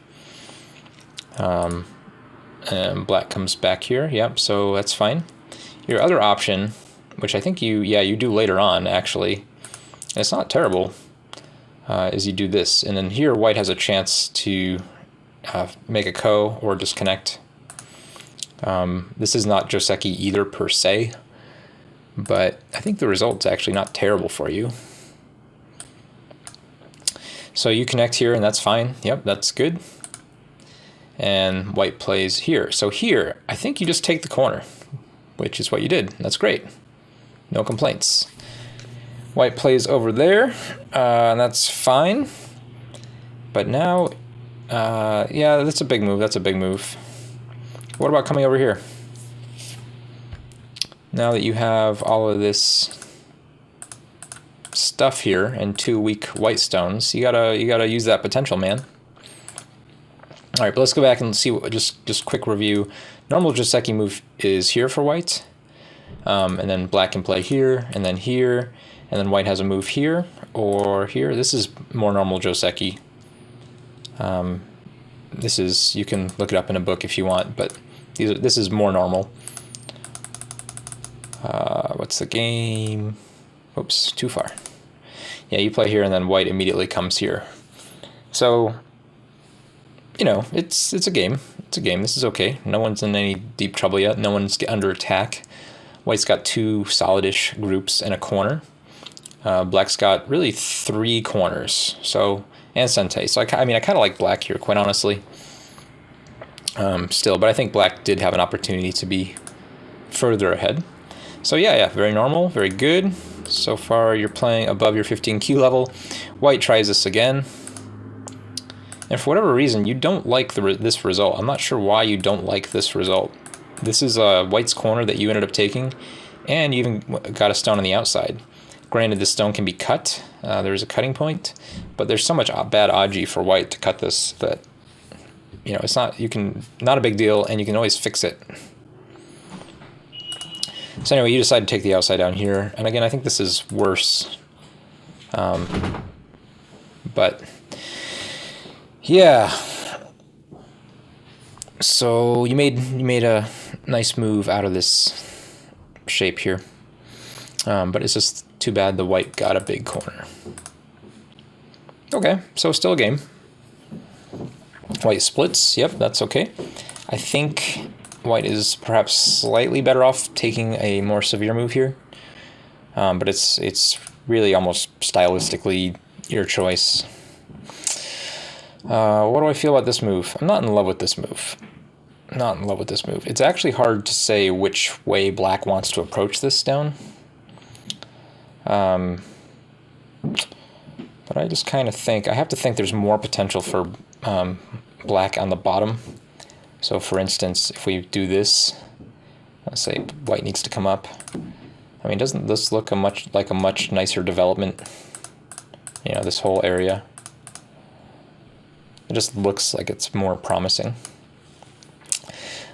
Speaker 1: And black comes back here. Yep. So that's fine. Your other option, which I think you do later on actually, and it's not terrible, is you do this, and then here white has a chance to make a ko or disconnect. This is not Joseki either per se, but I think the result's actually not terrible for you. So you connect here and that's fine. Yep, that's good. And white plays here. So here, I think you just take the corner, which is what you did. That's great. No complaints. White plays over there, and that's fine. But now, yeah, that's a big move. That's a big move. What about coming over here? Now that you have all of this stuff here and 2 weak white stones, you gotta use that potential, man. All right, but let's go back and see what, just quick review. Normal Joseki move is here for white, and then black can play here, and then white has a move here or here. This is more normal Joseki. This is, you can look it up in a book if you want, but this is more normal. What's the game? Oops, too far. Yeah, you play here, and then white immediately comes here. So, you know, it's a game. It's a game. This is okay. No one's in any deep trouble yet. No one's under attack. White's got 2 solid-ish groups and a corner. Black's got really 3 corners. So, and Sente. So I mean, I kind of like black here, quite honestly. Still, but I think black did have an opportunity to be further ahead. So yeah, very normal, very good. So far, you're playing above your 15Q level. White tries this again. And for whatever reason, you don't like this result. I'm not sure why you don't like this result. This is white's corner that you ended up taking, and you even got a stone on the outside. Granted, this stone can be cut. There's a cutting point, but there's so much bad Aji for white to cut this that, you know, it's not a big deal, and you can always fix it. So anyway, you decide to take the outside down here, and again, I think this is worse. But yeah, so you made a nice move out of this shape here, but it's just too bad the white got a big corner. Okay, so still a game. White splits. Yep, that's okay. I think white is perhaps slightly better off taking a more severe move here, but it's really almost stylistically your choice. What do I feel about this move? I'm not in love with this move. Not in love with this move. It's actually hard to say which way black wants to approach this stone. But I just kind of think, I have to think there's more potential for black on the bottom. So for instance, if we do this, let's say white needs to come up. I mean, doesn't this look like a much nicer development? You know, this whole area. It just looks like it's more promising.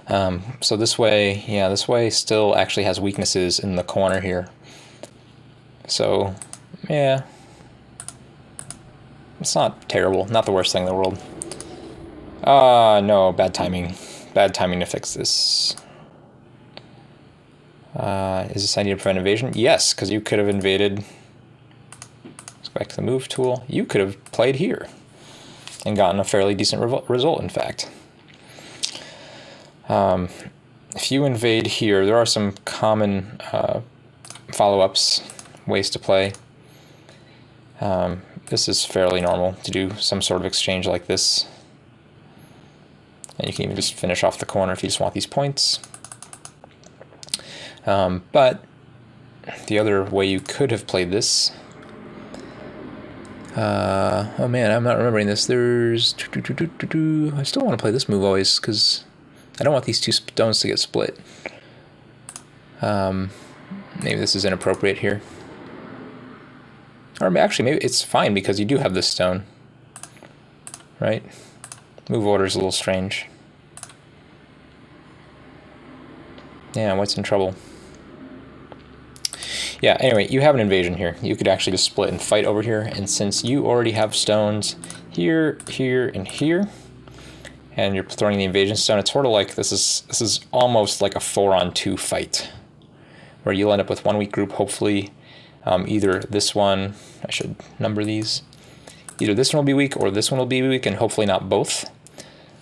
Speaker 1: So this way, yeah, this way still actually has weaknesses in the corner here. So, yeah, it's not terrible, not the worst thing in the world. No, bad timing. Bad timing to fix this. Is this I need to prevent invasion? Yes, because you could have invaded. Let's go back to the move tool. You could have played here and gotten a fairly decent result, in fact. If you invade here, there are some common follow-ups, ways to play. This is fairly normal to do some sort of exchange like this. And you can even just finish off the corner if you just want these points. But the other way you could have played this... oh man, I'm not remembering this. There's... I still want to play this move always, because I don't want these two stones to get split. Maybe this is inappropriate here. Or actually, maybe it's fine because you do have this stone. Right? Move order is a little strange. Yeah, white's in trouble. Yeah, anyway, you have an invasion here. You could actually just split and fight over here, and since you already have stones here, here, and here, and you're throwing the invasion stone, it's sort of like this is almost like a 4-on-2 fight, where you'll end up with one weak group, hopefully. Either this one, I should number these, either this one will be weak or this one will be weak, and hopefully not both.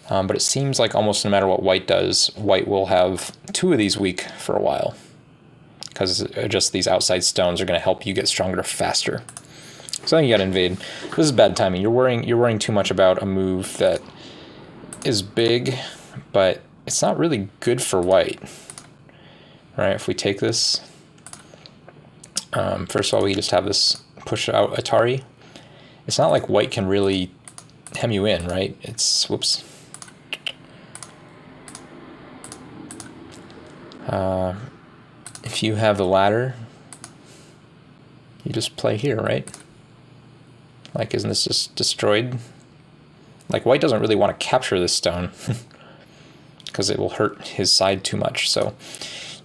Speaker 1: But it seems like almost no matter what white does, white will have 2 of these weak for a while, because just these outside stones are going to help you get stronger faster. So I think you got to invade. This is bad timing. You're worrying too much about a move that is big, but it's not really good for white. Right? If we take this, first of all, we just have this push out Atari. It's not like white can really hem you in, right? It's, whoops. If you have the ladder, you just play here, right? Like, isn't this just destroyed? Like, white doesn't really want to capture this stone because it will hurt his side too much. So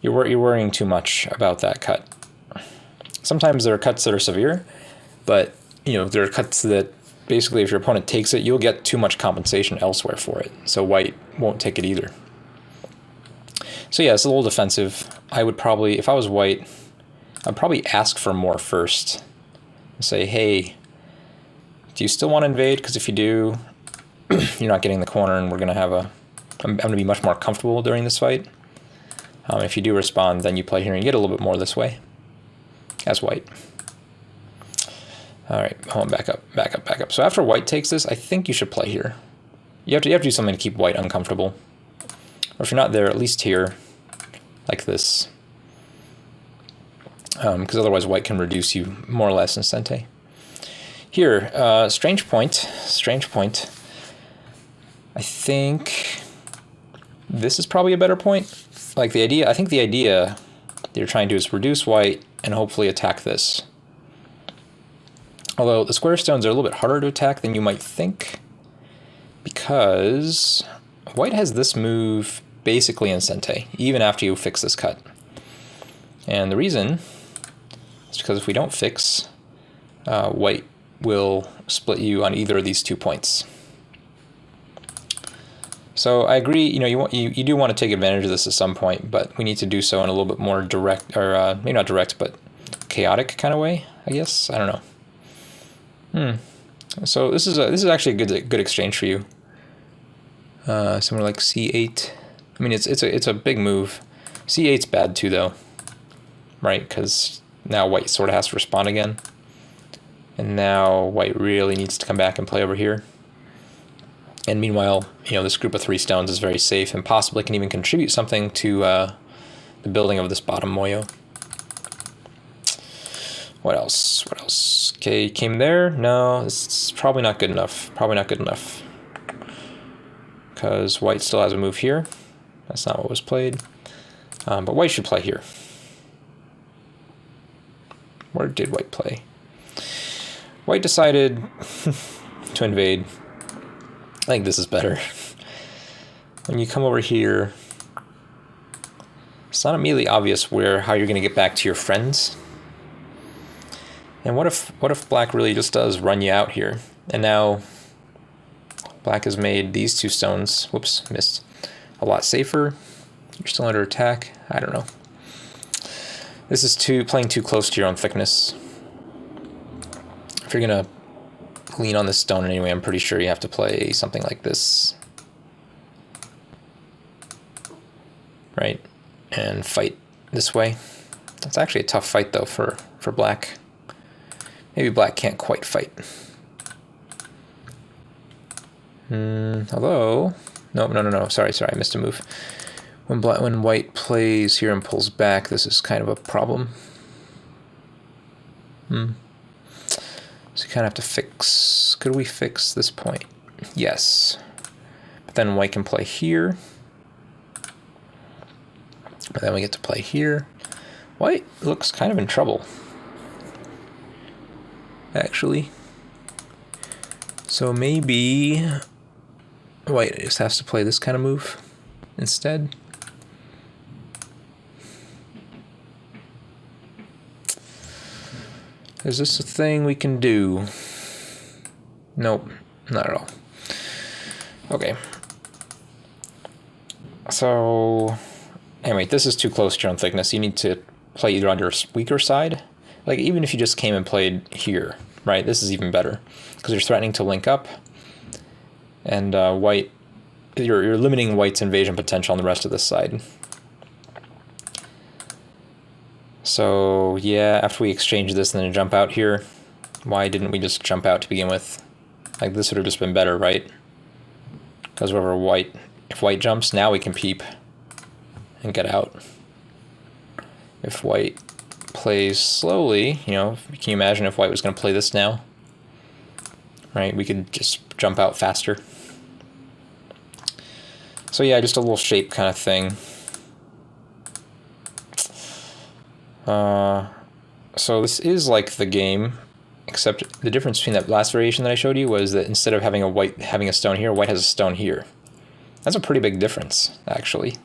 Speaker 1: you're worrying too much about that cut. Sometimes there are cuts that are severe, but you know, there are cuts that basically if your opponent takes it, you'll get too much compensation elsewhere for it. So white won't take it either. So yeah, it's a little defensive. I would probably, if I was white, I'd probably ask for more first. Say, hey, do you still want to invade? Because if you do, you're not getting the corner, and we're going to have I'm going to be much more comfortable during this fight. If you do respond, then you play here and you get a little bit more this way, as white. All right, hold on, back up, back up, back up. So after white takes this, I think you should play here. You have to do something to keep white uncomfortable. Or if you're not there, at least here, like this. Because otherwise white can reduce you more or less in Sente. Here, strange point. I think this is probably a better point. Like I think the idea that you're trying to do is reduce white and hopefully attack this. Although the square stones are a little bit harder to attack than you might think, because white has this move basically in Sente, even after you fix this cut. And the reason is because if we don't fix, white will split you on either of these 2 points. So I agree, you know, you do want to take advantage of this at some point, but we need to do so in a little bit more direct, or maybe not direct, but chaotic kind of way, I guess. I don't know. So this is actually a good exchange for you. Somewhere like C8. I mean, it's a big move. C8's bad too, though, right? Because now white sort of has to respond again, and now white really needs to come back and play over here. And meanwhile, you know, this group of 3 stones is very safe and possibly can even contribute something to the building of this bottom moyo. What else? What else? Okay, came there. No, it's probably not good enough. Probably not good enough. Because white still has a move here. That's not what was played. But white should play here. Where did white play? White decided to invade. I think this is better. When you come over here, it's not immediately obvious how you're going to get back to your friends. And what if black really just does run you out here? And now black has made these 2 stones, whoops, missed, a lot safer. You're still under attack. I don't know. This is playing too close to your own thickness. If you're going to lean on this stone in any way, I'm pretty sure you have to play something like this. Right? And fight this way. It's actually a tough fight, though, for black. Maybe black can't quite fight. Although, Nope, no. Sorry, I missed a move. When white plays here and pulls back, this is kind of a problem. So you kind of have to fix... Could we fix this point? Yes. But then white can play here. But then we get to play here. White looks kind of in trouble, actually. So maybe white just has to play this kind of move instead. Is this a thing we can do? Nope, not at all. Okay. So, anyway, this is too close to your own thickness. You need to play either on your weaker side. Like, even if you just came and played here, right? This is even better, because you're threatening to link up. And white, you're limiting white's invasion potential on the rest of this side. So, yeah, after we exchange this and then jump out here, why didn't we just jump out to begin with? Like, this would have just been better, right? Because wherever white, if white jumps, now we can peep and get out. If white plays slowly, you know, can you imagine if white was going to play this now? Right, we could just jump out faster. So yeah, just a little shape kind of thing. So this is like the game, except the difference between that last variation that I showed you was that instead of having a white having a stone here, white has a stone here. That's a pretty big difference, actually,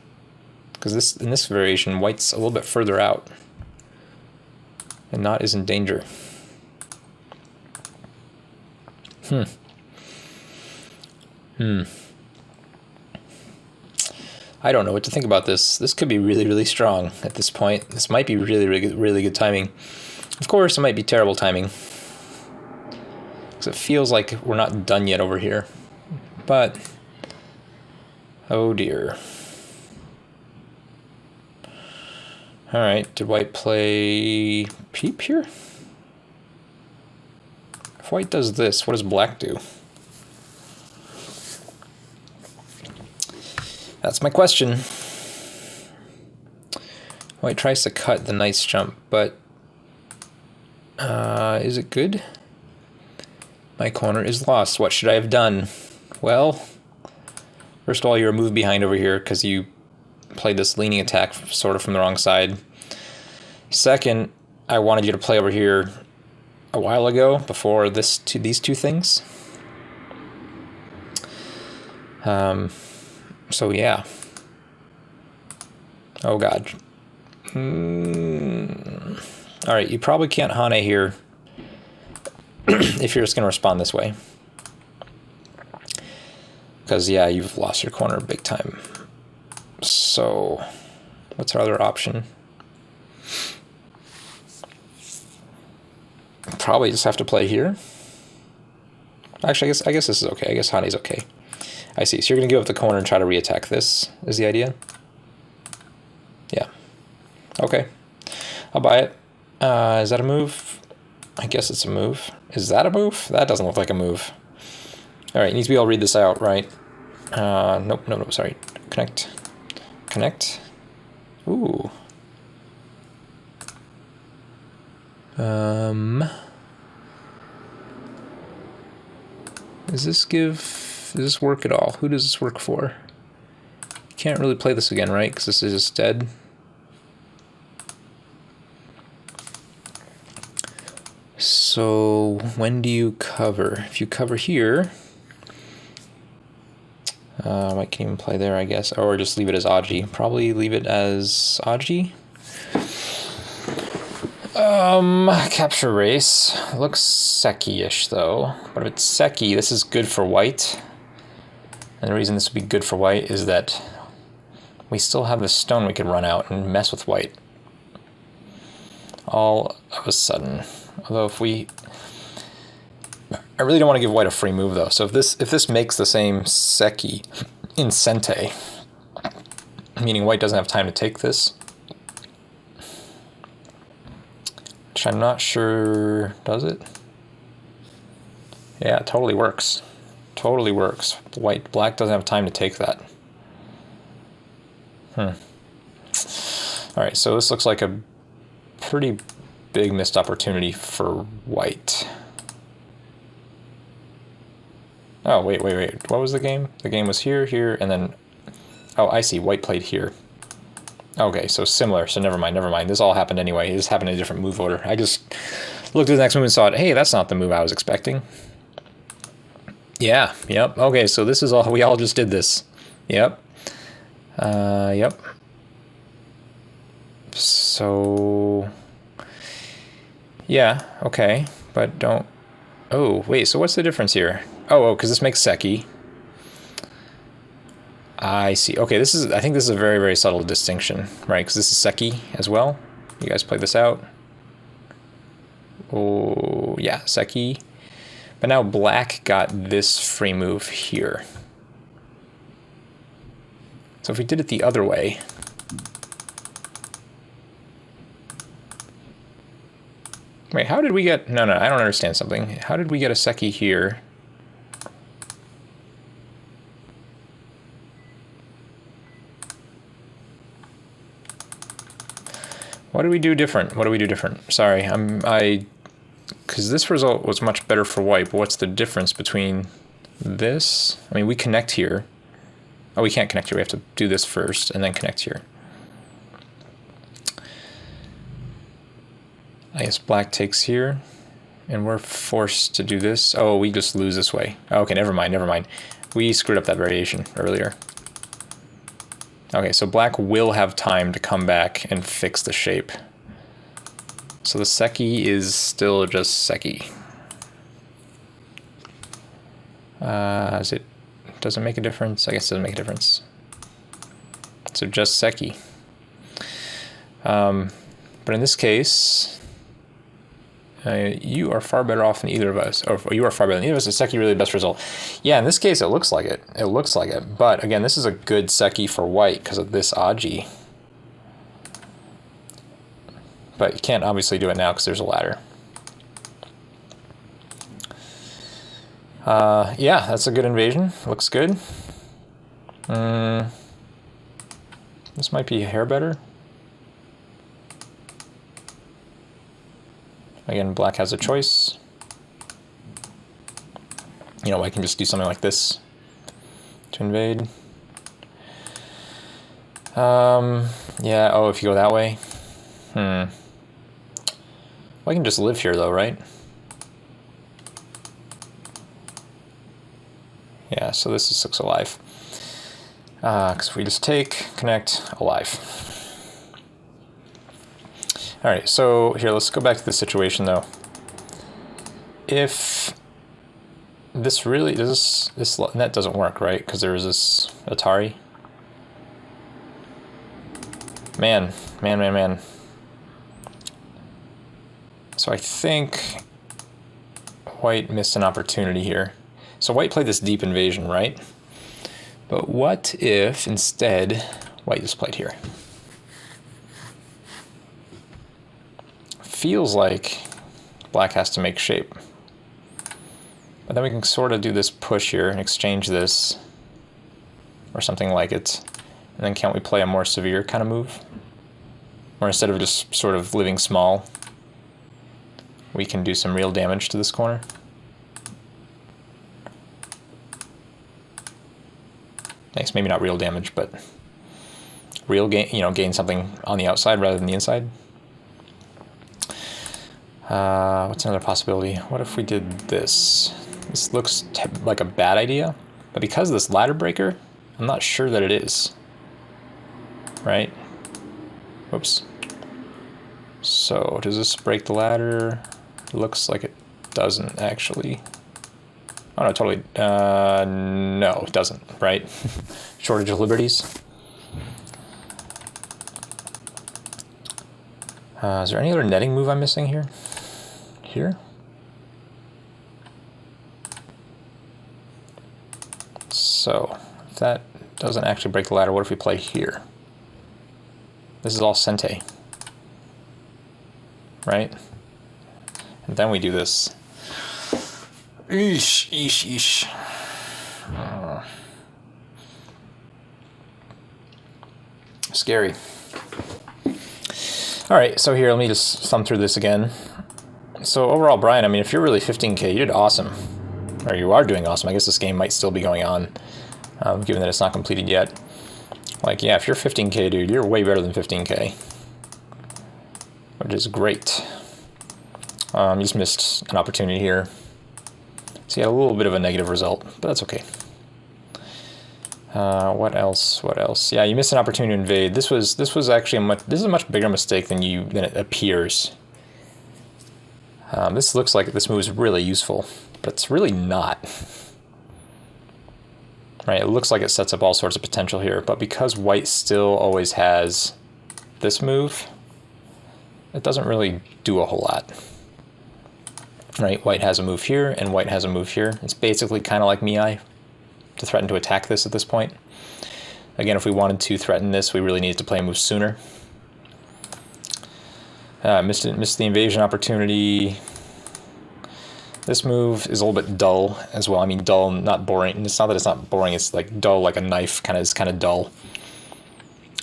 Speaker 1: because this in this variation, white's a little bit further out and not is in danger. I don't know what to think about this. This could be really, really strong at this point. This might be really, really good timing. Of course, it might be terrible timing, because it feels like we're not done yet over here. But, oh dear. Alright, did white play peep here? If white does this, what does black do? That's my question. White tries to cut the nice jump, but is it good? My corner is lost. What should I have done? Well, first of all, you're a move behind over here because you played this leaning attack sort of from the wrong side. Second, I wanted you to play over here a while ago before these two things. So yeah. Oh god. Alright, you probably can't Hane here if you're just going to respond this way. Because yeah, you've lost your corner big time. So, what's our other option? Probably just have to play here. Actually, I guess this is okay. I guess Hane's okay. I see. So you're going to give up the corner and try to re-attack this, is the idea? Yeah. Okay. I'll buy it. Is that a move? I guess it's a move. Is that a move? That doesn't look like a move. Alright, you need to be able to read this out, right? Nope, sorry. Connect. Connect. Ooh. Does this work at all? Who does this work for? You can't really play this again, right? Because this is just dead. So when do you cover? If you cover here, I can even play there, I guess, or just leave it as Aji. Probably leave it as Aji. Capture race. Looks Seki-ish though. But if it's Seki, this is good for white. And the reason this would be good for white is that we still have this stone we could run out and mess with white. All of a sudden. Although if we... I really don't want to give white a free move though. So if this makes the same Seki in Sente, meaning white doesn't have time to take this, which I'm not sure, does it? Yeah, it totally works. Totally works. Black doesn't have time to take that. Alright, so this looks like a pretty big missed opportunity for white. Oh, wait. What was the game? The game was here, here, and then... Oh, I see. White played here. Okay, so similar. So never mind. This all happened anyway. This happened in a different move order. I just looked at the next move and saw it. Hey, that's not the move I was expecting. Yeah, yep. Okay, so this is all... We all just did this. Yep. Yep. So... Yeah, okay. But don't... Oh, wait, so what's the difference here? Oh, because this makes Seki. I see. Okay, this is... I think this is a very, very subtle distinction, right? Because this is Seki as well. You guys play this out. Oh, yeah, Seki. But now black got this free move here. So if we did it the other way... Wait, how did we get... No, I don't understand something. How did we get a Seki here? What do we do different? Sorry, because this result was much better for white, but what's the difference between this? I mean, we connect here. Oh, we can't connect here. We have to do this first and then connect here. I guess black takes here, and we're forced to do this. Oh, we just lose this way. Okay, never mind. We screwed up that variation earlier. Okay, so black will have time to come back and fix the shape. So the Seki is still just Seki. Does it make a difference? I guess it doesn't make a difference. So just Seki. But in this case, you are far better off than either of us. Or you are far better than either of us. Is Seki really the best result? Yeah, in this case, it looks like it. But again, this is a good Seki for white because of this Aji. But you can't obviously do it now because there's a ladder. Yeah, that's a good invasion. Looks good. This might be a hair better. Again, black has a choice. You know, I can just do something like this to invade. Yeah, oh, if you go that way. Well, I can just live here though, right? Yeah, so this is 6 alive. Because we just take, connect, alive. Alright, so here, let's go back to the situation though. If this really, this net doesn't work, right? Because there is this Atari. Man. So I think white missed an opportunity here. So white played this deep invasion, right? But what if instead white just played here? Feels like black has to make shape. But then we can sort of do this push here and exchange this or something like it. And then can't we play a more severe kind of move? Or instead of just sort of living small, we can do some real damage to this corner. Nice, maybe not real damage, but real gain, you know, gain something on the outside rather than the inside. What's another possibility? What if we did this? This looks like a bad idea, but because of this ladder breaker, I'm not sure that it is. Right? Whoops. So, does this break the ladder? Looks like it doesn't actually. Oh no, totally. No, it doesn't, right? Shortage of liberties. Is there any other netting move I'm missing here? Here? So, if that doesn't actually break the ladder, what if we play here? This is all Sente. Right? And then we do this. Eesh. Scary. All right, so here, let me just thumb through this again. So overall, Brian, I mean, if you're really 15K, you did awesome. Or you are doing awesome. I guess this game might still be going on, given that it's not completed yet. Like, yeah, if you're 15K, dude, you're way better than 15K. Which is great. You just missed an opportunity here. So you had a little bit of a negative result, but that's okay. What else? What else? Yeah, you missed an opportunity to invade. This was actually this is a much bigger mistake than it appears. This looks like this move is really useful, but it's really not. Right? It looks like it sets up all sorts of potential here, but because white still always has this move, it doesn't really do a whole lot. Right? White has a move here, and white has a move here. It's basically kind of like Miai to threaten to attack this at this point. Again, if we wanted to threaten this, we really needed to play a move sooner. Missed the invasion opportunity. This move is a little bit dull as well. I mean, dull, not boring. It's not that it's not boring. It's like dull, like a knife. It's kind of dull.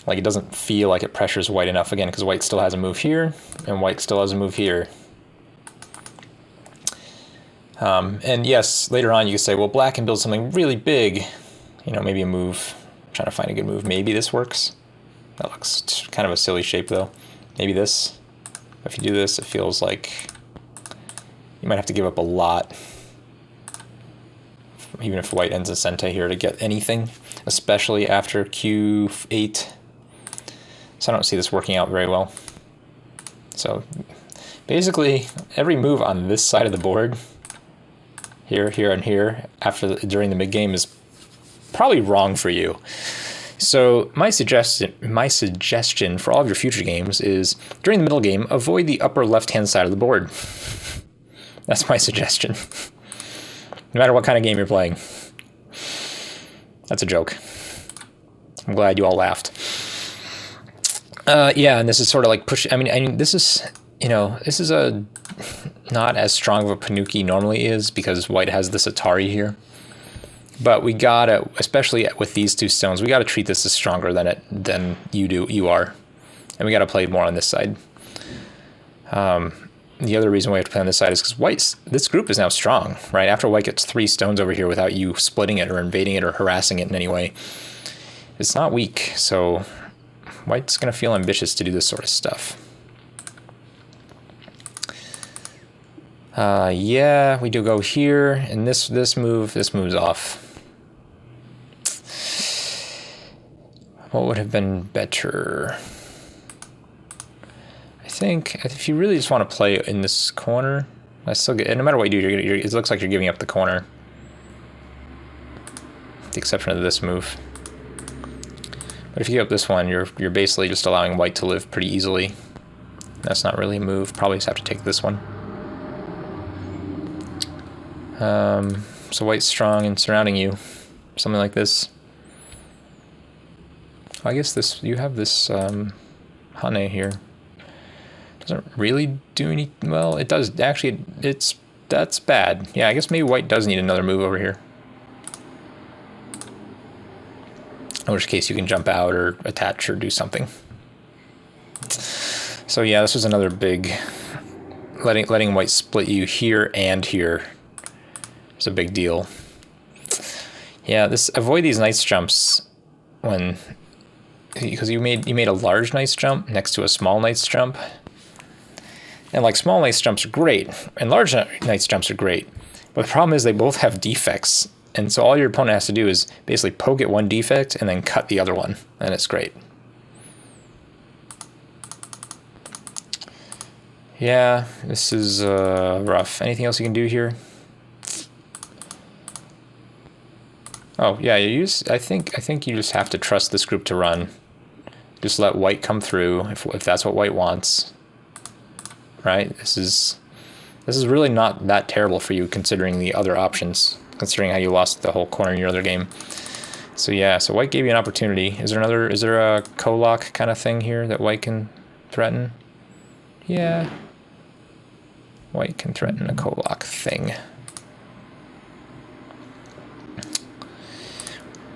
Speaker 1: Like it doesn't feel like it pressures white enough again, because white still has a move here, and white still has a move here. And yes, later on you can say, well, black can build something really big. You know, maybe a move. I'm trying to find a good move. Maybe this works. That looks kind of a silly shape though. Maybe this. If you do this, it feels like you might have to give up a lot, even if white ends in Sente here, to get anything, especially after Q8. So I don't see this working out very well. So basically, every move on this side of the board, here, here, and here, during the mid-game is probably wrong for you. So my suggestion for all of your future games is, during the middle game, avoid the upper left-hand side of the board. That's my suggestion. No matter what kind of game you're playing. That's a joke. I'm glad you all laughed. Yeah, and this is sort of like push. I mean, this is, you know, this is a not as strong of a Panuki normally is, because white has this Atari here. But we gotta, especially with these two stones, we gotta treat this as stronger than you are, and we gotta play more on this side. The other reason why we have to play on this side is because this group is now strong, right? After white gets 3 stones over here without you splitting it or invading it or harassing it in any way, it's not weak. So white's gonna feel ambitious to do this sort of stuff. Yeah, we do go here, and this moves off. What would have been better? I think if you really just want to play in this corner, I still get. And no matter what you do, it looks like you're giving up the corner, with the exception of this move. But if you give up this one, you're basically just allowing white to live pretty easily. That's not really a move. Probably just have to take this one. So white's strong and surrounding you, something like this. I guess you have this Hane here. Doesn't really do any, well, it does, actually, that's bad. Yeah, I guess maybe white does need another move over here. In which case you can jump out or attach or do something. So yeah, this was another big, letting white split you here and here. It's a big deal. Yeah, avoid these nice jumps because you made a large nice jump next to a small nice jump. And like small nice jumps are great, and large nice jumps are great. But the problem is they both have defects. And so all your opponent has to do is basically poke at one defect and then cut the other one, and it's great. Yeah, this is rough. Anything else you can do here? Oh yeah, I think you just have to trust this group to run. Just let white come through if that's what white wants. Right? This is really not that terrible for you, considering the other options, considering how you lost the whole corner in your other game. So yeah, so white gave you an opportunity. Is there a co-lock kind of thing here that white can threaten? Yeah. White can threaten a co-lock thing.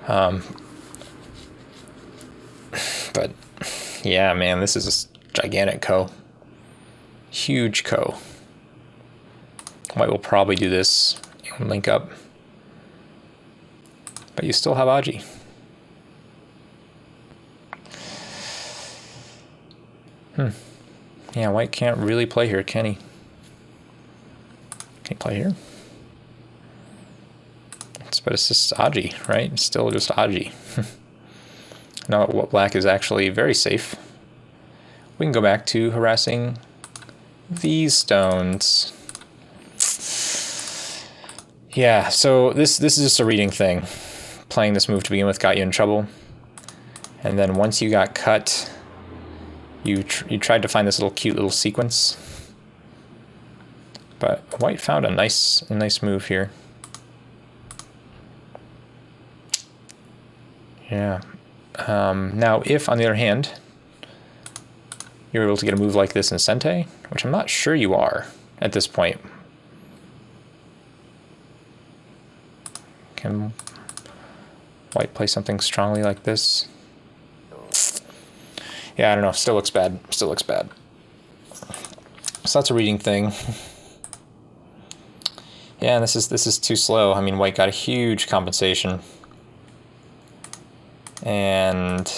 Speaker 1: But yeah, man, this is a gigantic ko. Huge ko. White will probably do this and link up. But you still have Aji. Yeah, white can't really play here, can he? Can he play here? But it's just Aji, right? It's still just Aji. Now what black is actually very safe. We can go back to harassing these stones. Yeah, so this is just a reading thing. Playing this move to begin with got you in trouble. And then once you got cut, you tried to find this cute little sequence. But white found a nice move here. Yeah. Now, if, on the other hand, you're able to get a move like this in Sente, which I'm not sure you are at this point. Can white play something strongly like this? Yeah, I don't know. Still looks bad. Still looks bad. So that's a reading thing. Yeah, and this is too slow. I mean, white got a huge compensation. And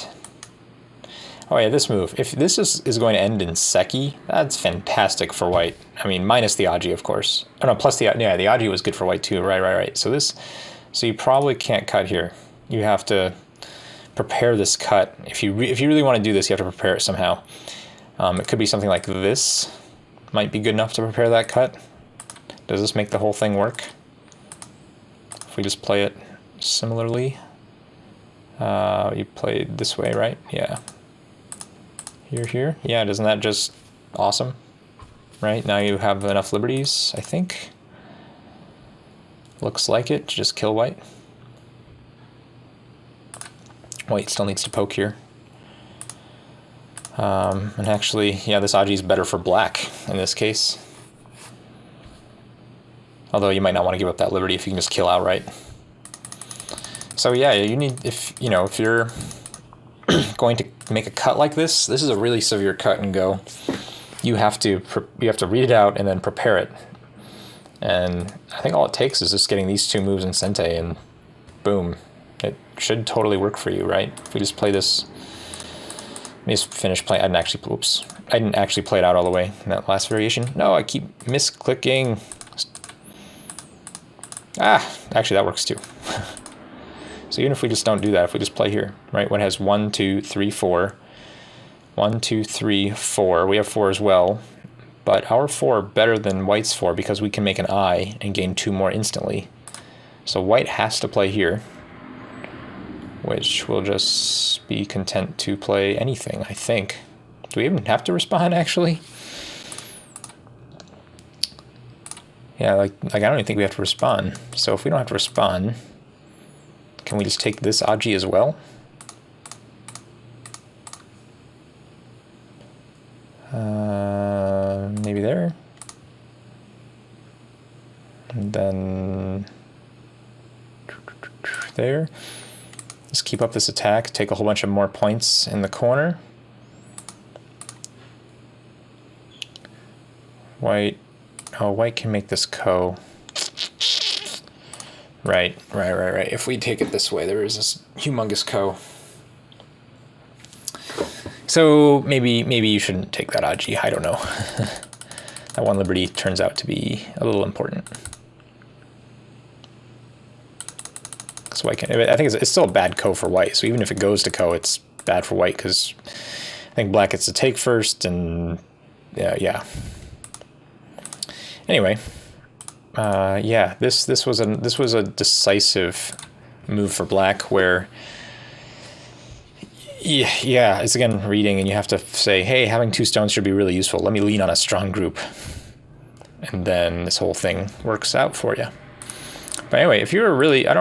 Speaker 1: oh yeah, this move. If this is going to end in Seki, that's fantastic for white. I mean, minus the Aji, of course. Oh no, plus the Aji was good for white too. Right. So you probably can't cut here. You have to prepare this cut. If you really want to do this, you have to prepare it somehow. It could be something like this. Might be good enough to prepare that cut. Does this make the whole thing work? If we just play it similarly. You play it this way, right? Yeah. Here. Yeah, isn't that just awesome? Right, now you have enough liberties, I think. Looks like it, to just kill white. White still needs to poke here. And actually, yeah, this Aji is better for black in this case. Although you might not want to give up that liberty if you can just kill outright. So yeah, you need, if you're going to make a cut like this, this is a really severe cut and go. You have to read it out and then prepare it. And I think all it takes is just getting these two moves in Sente and boom. It should totally work for you, right? If we just play this, let me just finish playing. I didn't actually play it out all the way in that last variation. No, I keep misclicking. Actually that works too. So even if we just don't do that, if we just play here, right? One has 1, 2, 3, 4. 1, 2, 3, 4. We have 4 as well. But our 4 are better than white's 4 because we can make an eye and gain 2 more instantly. So white has to play here, which will just be content to play anything, I think. Do we even have to respond, actually? Yeah, like I don't even think we have to respond. So if we don't have to respond, can we just take this Aji as well? Maybe there. And then there. Just keep up this attack, take a whole bunch of more points in the corner. White, oh, white can make this ko. Right. If we take it this way, there is this humongous ko. So maybe you shouldn't take that Aji, I don't know. That one liberty turns out to be a little important. So white can, I think it's still a bad ko for white, so even if it goes to ko, it's bad for white, because I think black gets to take first, and yeah. Anyway, yeah, this was a decisive move for black, where yeah, it's again reading, and you have to say, hey, having 2 stones should be really useful. Let me lean on a strong group, and then this whole thing works out for you. But anyway, if you're really, I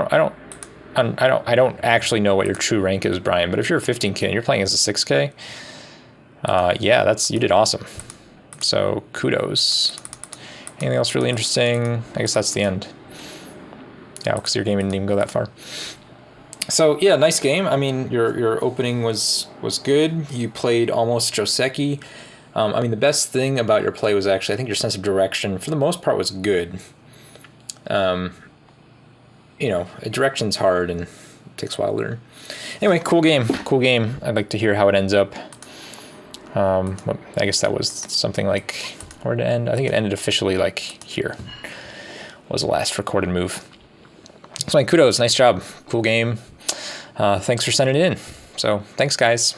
Speaker 1: don't actually know what your true rank is, Brian, but if you're a 15K and you're playing as a 6K, yeah, you did awesome. So kudos. Anything else really interesting? I guess that's the end. Yeah, because your game didn't even go that far. So yeah, nice game. I mean, your opening was good. You played almost Joseki. I mean, the best thing about your play was actually, I think your sense of direction, for the most part, was good. You know, direction's hard and it takes a while to learn. Anyway, cool game. Cool game. I'd like to hear how it ends up. I guess that was something like, where did it end? I think it ended officially like here. Was the last recorded move. So, kudos. Nice job. Cool game. Thanks for sending it in. So, thanks, guys.